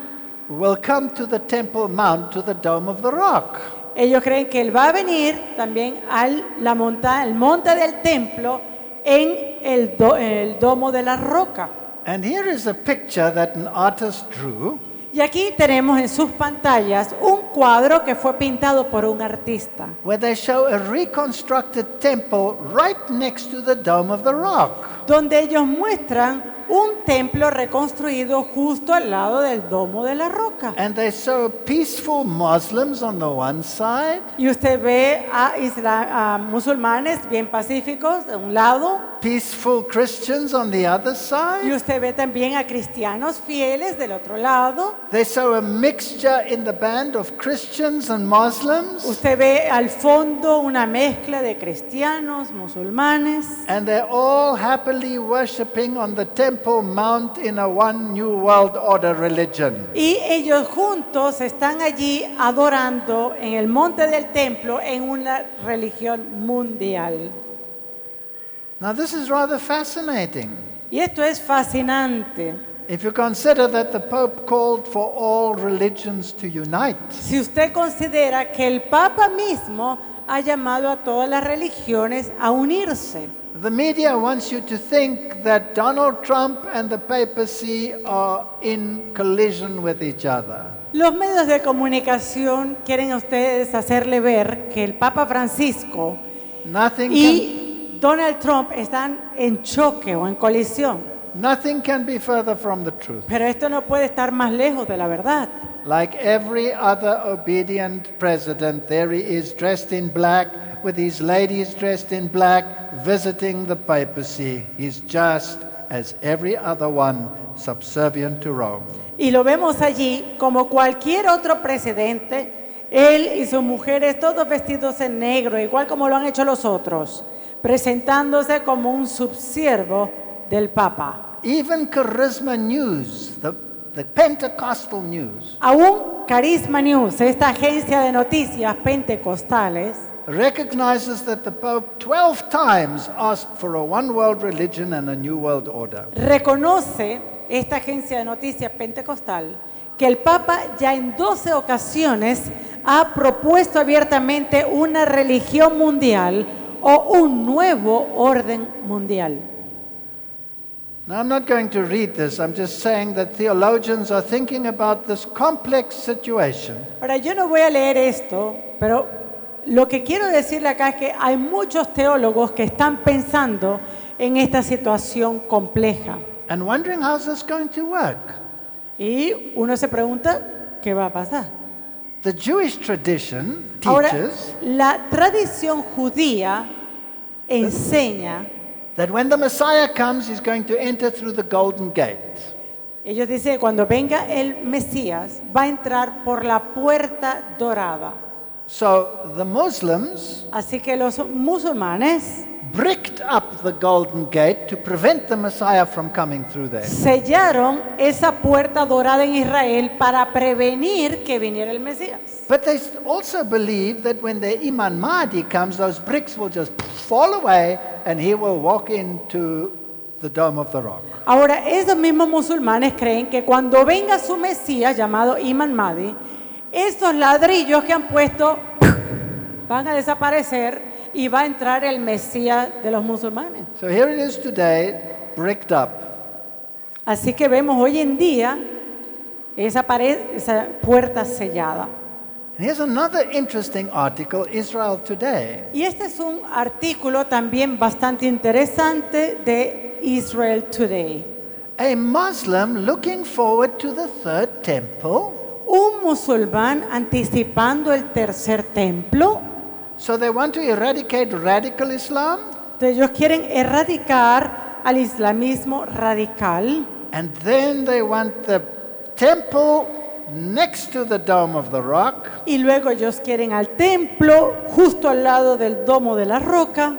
will come to the Temple Mount, to the Dome of the Rock. ellos creen que él va a venir también al el monte del templo en el domo de la roca. And here is a picture that an artist drew. Y aquí tenemos en sus pantallas un cuadro que fue pintado por un artista, Where they show a reconstructed temple right next to the Dome of the Rock. donde ellos muestran un templo reconstruido justo al lado del domo de la roca. And they show peaceful Muslims on the one side, Y usted ve a musulmanes bien pacíficos de un lado, peaceful Christians on the other y side. usted ve también a cristianos fieles del otro lado. They show a mixture in the band of Christians and Muslims. Usted ve al fondo una mezcla de cristianos, musulmanes, And they're all happily worshiping on the Temple Mount in a one New World Order religion. y ellos juntos están allí adorando en el monte del templo en una religión mundial. Now, this is rather fascinating. Y esto es fascinante. If you consider that the Pope called for all religions to unite, Si usted considera que el Papa mismo ha llamado a todas las religiones a unirse. the media wants you to think that Donald Trump and the papacy are in collision with each other. Los medios de comunicación quieren a ustedes hacerle ver que el Papa Francisco Nothing can, y Donald Trump están en choque o en colisión. nothing can be further from the truth. Pero esto no puede estar más lejos de la verdad. Like every other obedient president, there he is dressed in black, with his ladies dressed in black, visiting the papacy. He's just as every other one, subservient to Rome. Y lo vemos allí como cualquier otro presidente, él y sus mujeres todos vestidos en negro, igual como lo han hecho los otros, presentándose como un subsiervo del Papa. Even Charisma News, the Pentecostal news, Aún Carisma News, esta agencia de noticias pentecostales, recognizes that the Pope 12 times asked for a one world religion and a new world order. reconoce esta agencia de noticias pentecostal que el Papa ya en 12 ocasiones ha propuesto abiertamente una religión mundial o un nuevo orden mundial. Now, I'm not going to read this, I'm just saying that theologians are thinking about this complex situation. Ahora, yo no voy a leer esto, pero lo que quiero decirle acá es que hay muchos teólogos que están pensando en esta situación compleja. And wondering how's this going to work. Y uno se pregunta, ¿qué va a pasar? The Jewish tradition Ahora, teaches la tradición judía enseña, that when the Messiah comes, he's going to enter through the Golden Gate. ellos dicen que cuando venga el Mesías va a entrar por la puerta dorada. So the Muslims Así que los musulmanes bricked up the Golden Gate to prevent the Messiah from coming through there. sellaron esa puerta dorada en Israel para prevenir que viniera el Mesías. But they also believe that when the Imam Mahdi comes, those bricks will just fall away and he will walk into the Dome of the Rock. Ahora, esos mismos musulmanes creen que cuando venga su Mesías, llamado Imam Mahdi, esos ladrillos que han puesto van a desaparecer y va a entrar el Mesías de los musulmanes. So here it is today, bricked up. Así que vemos hoy en día esa pared, esa puerta sellada. And here's another interesting article, Israel Today. Y este es un artículo también bastante interesante de Israel Today. A Muslim looking forward to the third temple. Un musulmán anticipando el tercer templo. So they want to eradicate radical Islam, Entonces ellos quieren erradicar al islamismo radical and then they want the temple next to the Dome of the Rock, y luego ellos quieren al templo justo al lado del domo de la roca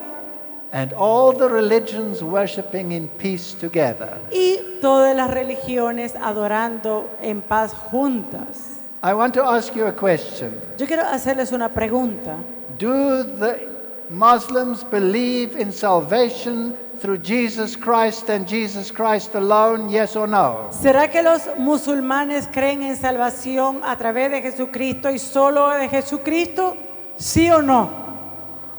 and all the religions worshiping in peace together. y todas las religiones adorando en paz juntas. I want to ask you a question. Yo quiero hacerles una pregunta. Do the Muslims believe in salvation through Jesus Christ and Jesus Christ alone, yes or no? ¿Será que los musulmanes creen en salvación a través de Jesucristo y solo de Jesucristo? ¿Sí o no?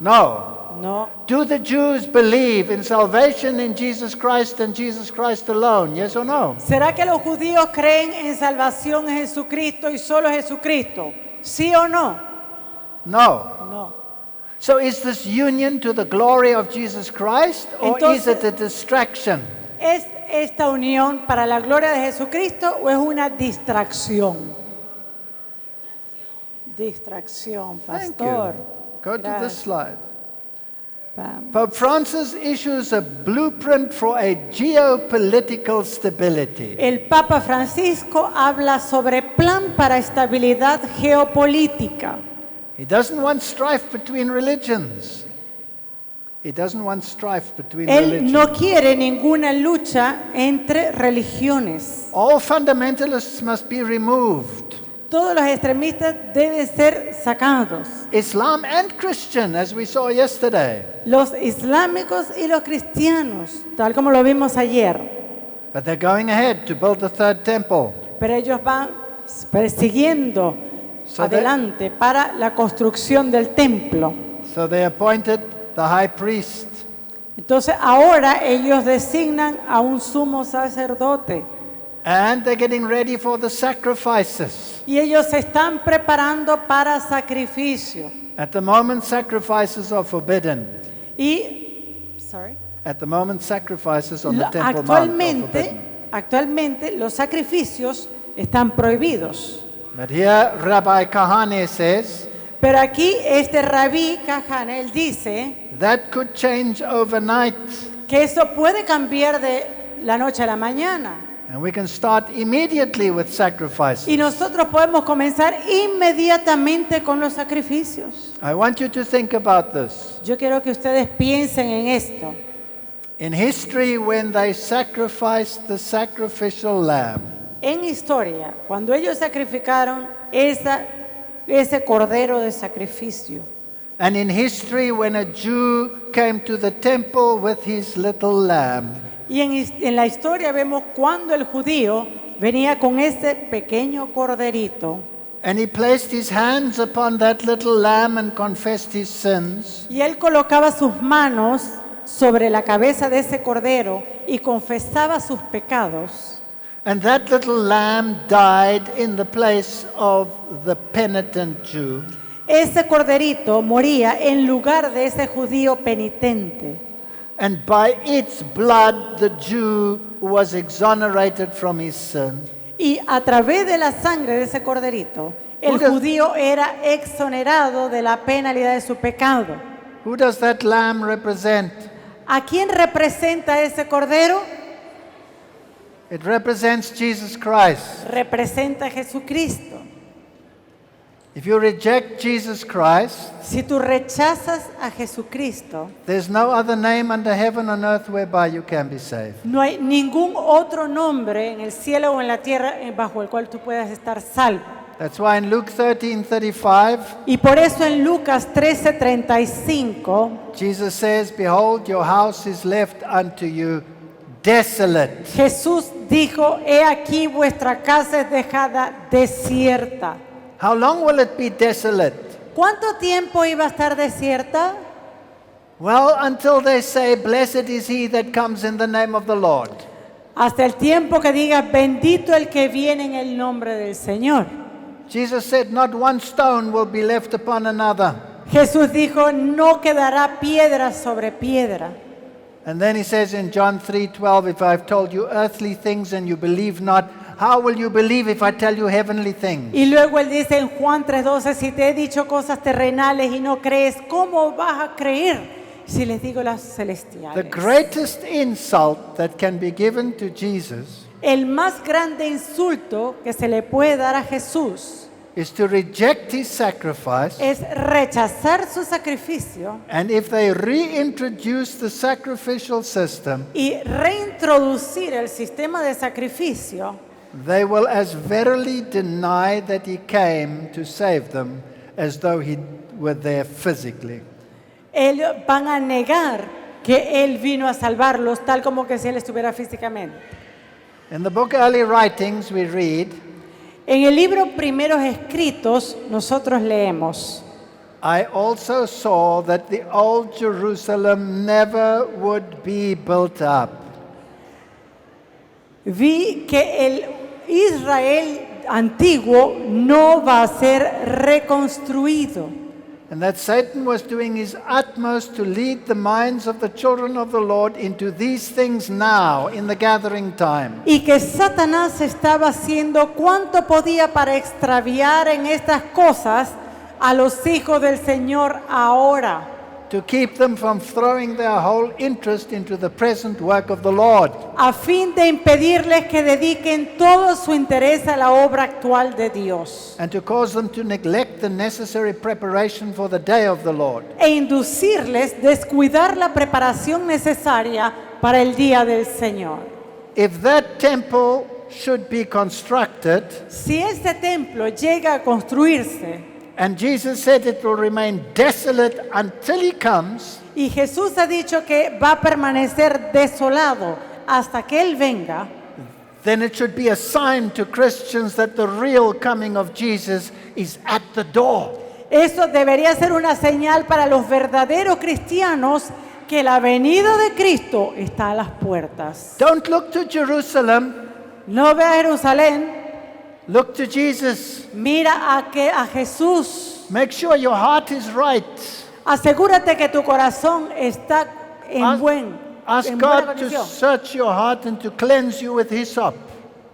No. No. Do the Jews believe in salvation in Jesus Christ and Jesus Christ alone, yes or no? ¿Será que los judíos creen en salvación en Jesucristo y solo Jesucristo? ¿Sí o no? No. No. So is this union to the glory of Jesus Christ, or is Entonces- it a distraction? ¿Es esta unión para la gloria de Jesucristo o es una distracción? Distracción, Thank pastor. you. Go to the Gracias. slide. Vamos. Pope Francis issues a blueprint for a geopolitical stability. El Papa Francisco habla sobre plan para estabilidad geopolítica. He doesn't want strife between religions. He doesn't want strife between Él religions. no quiere ninguna lucha entre religiones. All fundamentalists must be removed. Todos los extremistas deben ser sacados. Islam and Christian, as we saw yesterday. Los islámicos y los cristianos, tal como lo vimos ayer. But they're going ahead to build the third temple. Pero ellos van persiguiendo So they- adelante para la construcción del templo. So they appointed the high priest. Entonces ahora ellos designan a un sumo sacerdote And they're getting ready for the sacrifices. y ellos se están preparando para sacrificio. At the moment, sacrifices are forbidden. Sorry. At the moment, sacrifices on the Temple Mount are forbidden. Actualmente los sacrificios están prohibidos. But here, Rabbi Kahane says Pero aquí este rabí Kahane, él dice that could change overnight. que eso puede cambiar de la noche a la mañana. And we can start immediately with sacrifices. Y nosotros podemos comenzar inmediatamente con los sacrificios. I want you to think about this. Yo quiero que ustedes piensen en esto. In history, when they sacrificed the sacrificial lamb, En historia, cuando ellos sacrificaron ese cordero de sacrificio, and in history, when a Jew came to the temple with his little lamb, y en la historia vemos cuando el judío venía con ese pequeño corderito and he placed his hands upon that little lamb and confessed his sins, y él colocaba sus manos sobre la cabeza de ese cordero y confesaba sus pecados. and that little lamb died in the place of the penitent Jew. Ese corderito moría en lugar de ese judío penitente. And by its blood, the Jew was exonerated from his sin. Y a través de la sangre de ese corderito, el Who does- judío era exonerado de la penalidad de su pecado. Who does that lamb represent? ¿A quién representa ese cordero? It represents Jesus Christ. Representa a Jesucristo. If you reject Jesus Christ, Si tú rechazas a Jesucristo, there's no other name under heaven and earth whereby you can be saved. no hay ningún otro nombre en el cielo o en la tierra bajo el cual tú puedas estar salvo. That's why in Luke 13:35, Y por eso en Lucas 13:35, Jesus says, "Behold, your house is left unto you desolate." Jesús dijo, he aquí vuestra casa es dejada desierta. How long will it be desolate? ¿Cuánto tiempo iba a estar desierta? Well, until they say, "Blessed is he that comes in the name of the Lord." Hasta el tiempo que digas, bendito el que viene en el nombre del Señor. Jesus said, "Not one stone will be left upon another." Jesús dijo, no quedará piedra sobre piedra. And then he says in John 3:12, "If I've told you earthly things and you believe not, how will you believe if I tell you heavenly things?" Y luego él dice en Juan 3:12, si te he dicho cosas terrenales y no crees, ¿cómo vas a creer si les digo las The celestiales? greatest insult that can be given to Jesus El más grande insulto que se le puede dar a Jesús is to reject his sacrifice, es rechazar su sacrificio and if they reintroduce the sacrificial system, y reintroducir el sistema de sacrificio, they will as verily deny that he came to save them as though he were there physically. ellos van a negar que Él vino a salvarlos tal como que si Él estuviera físicamente. In the book Early Writings, we read, En el libro Primeros Escritos nosotros leemos: I also saw that the old Jerusalem never would be built up. Vi que el Israel antiguo no va a ser reconstruido. And that Satan was doing his utmost to lead the minds of the children of the Lord into these things now, in the gathering time. Y que Satanás estaba haciendo cuanto podía para extraviar en estas cosas a los hijos del Señor ahora, To keep them from throwing their whole interest into the present work of the Lord. a fin de impedirles que dediquen todo su interés a la obra actual de Dios, And to cause them to neglect the necessary preparation for the day of the Lord. e inducirles a descuidar la preparación necesaria para el día del Señor. If that temple should be constructed, Si este templo llega a construirse, and Jesus said it will remain desolate until he comes, y Jesús ha dicho que va a permanecer desolado hasta que Él venga, then it should be a sign to Christians that the real coming of Jesus is at the door. eso debería ser una señal para los verdaderos cristianos que la venida de Cristo está a las puertas. Don't look to Jerusalem, No ve a Jerusalén, look to Jesus. mira a Jesús. Make sure your heart is right. Asegúrate que tu corazón está en Ask buena God to condición. search your heart and to cleanse you with hyssop.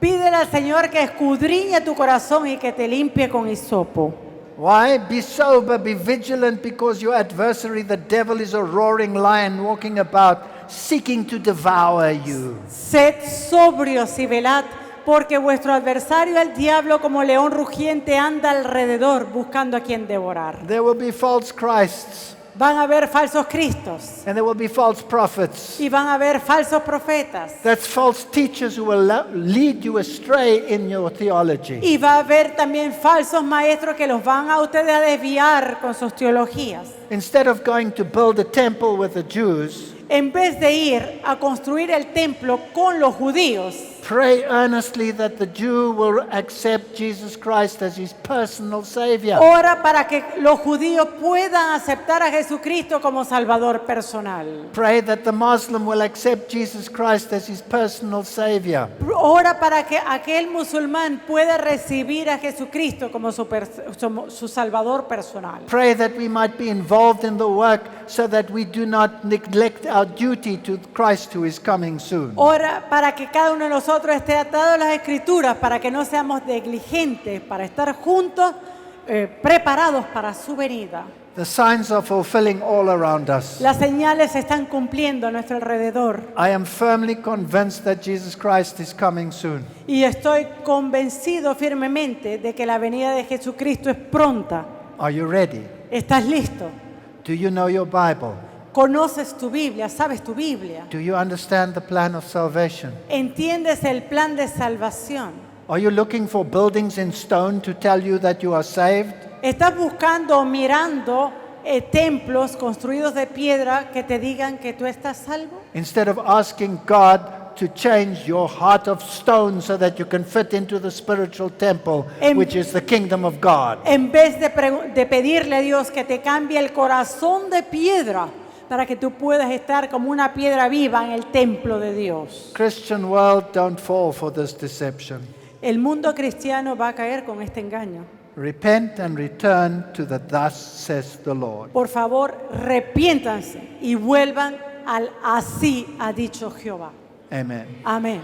Pídele al Señor que escudriñe tu corazón y que te limpie con hisopo. Why? Be sober, be vigilant, because your adversary, the devil, is a roaring lion walking about, seeking to devour you. Sed sobrios y velad, porque vuestro adversario, el diablo, como león rugiente, anda alrededor buscando a quien devorar. There will be false Christs, Van a haber falsos cristos and there will be false prophets. y van a haber falsos profetas. That's false teachers who will lead you astray in your theology. Y va a haber también falsos maestros que los van a ustedes a desviar con sus teologías. Instead of going to build a temple with the Jews, En vez de ir a construir el templo con los judíos, pray earnestly that the Jew will accept Jesus Christ as his personal Savior. ora para que los judíos puedan aceptar a Jesucristo como Salvador personal. Pray that the Muslim will accept Jesus Christ as his personal Savior. Ora para que aquel musulmán pueda recibir a Jesucristo como su Salvador personal. Pray that we might be involved in the work so that we do not neglect our duty to Christ who is coming soon. Ora para que cada uno de nosotros esté atado a las Escrituras, para que no seamos negligentes, para estar juntos, preparados para su venida. The signs are fulfilling all around us. Las señales se están cumpliendo a nuestro alrededor. I am firmly convinced that Jesus Christ is coming soon. Y estoy convencido firmemente de que la venida de Jesucristo es pronta. Are you ready? ¿Estás listo? Do you know your Bible? ¿Conoces tu Biblia? ¿Sabes tu Biblia? Do you understand the plan of salvation? ¿Entiendes el plan de salvación? Are you looking for buildings in stone to tell you that you are saved? ¿Estás buscando o mirando templos construidos de piedra que te digan que tú estás salvo? Instead of asking God to change your heart of stone so that you can fit into the spiritual temple, which is the kingdom of God. En vez de pedirle a Dios que te cambie el corazón de piedra para que tú puedas estar como una piedra viva en el templo de Dios. Christian world, don't fall for this deception. El mundo cristiano va a caer con este engaño. Repent and return to the thus says the Lord. Por favor, arrepiéntanse y vuelvan al así ha dicho Jehová. Amen. Amén.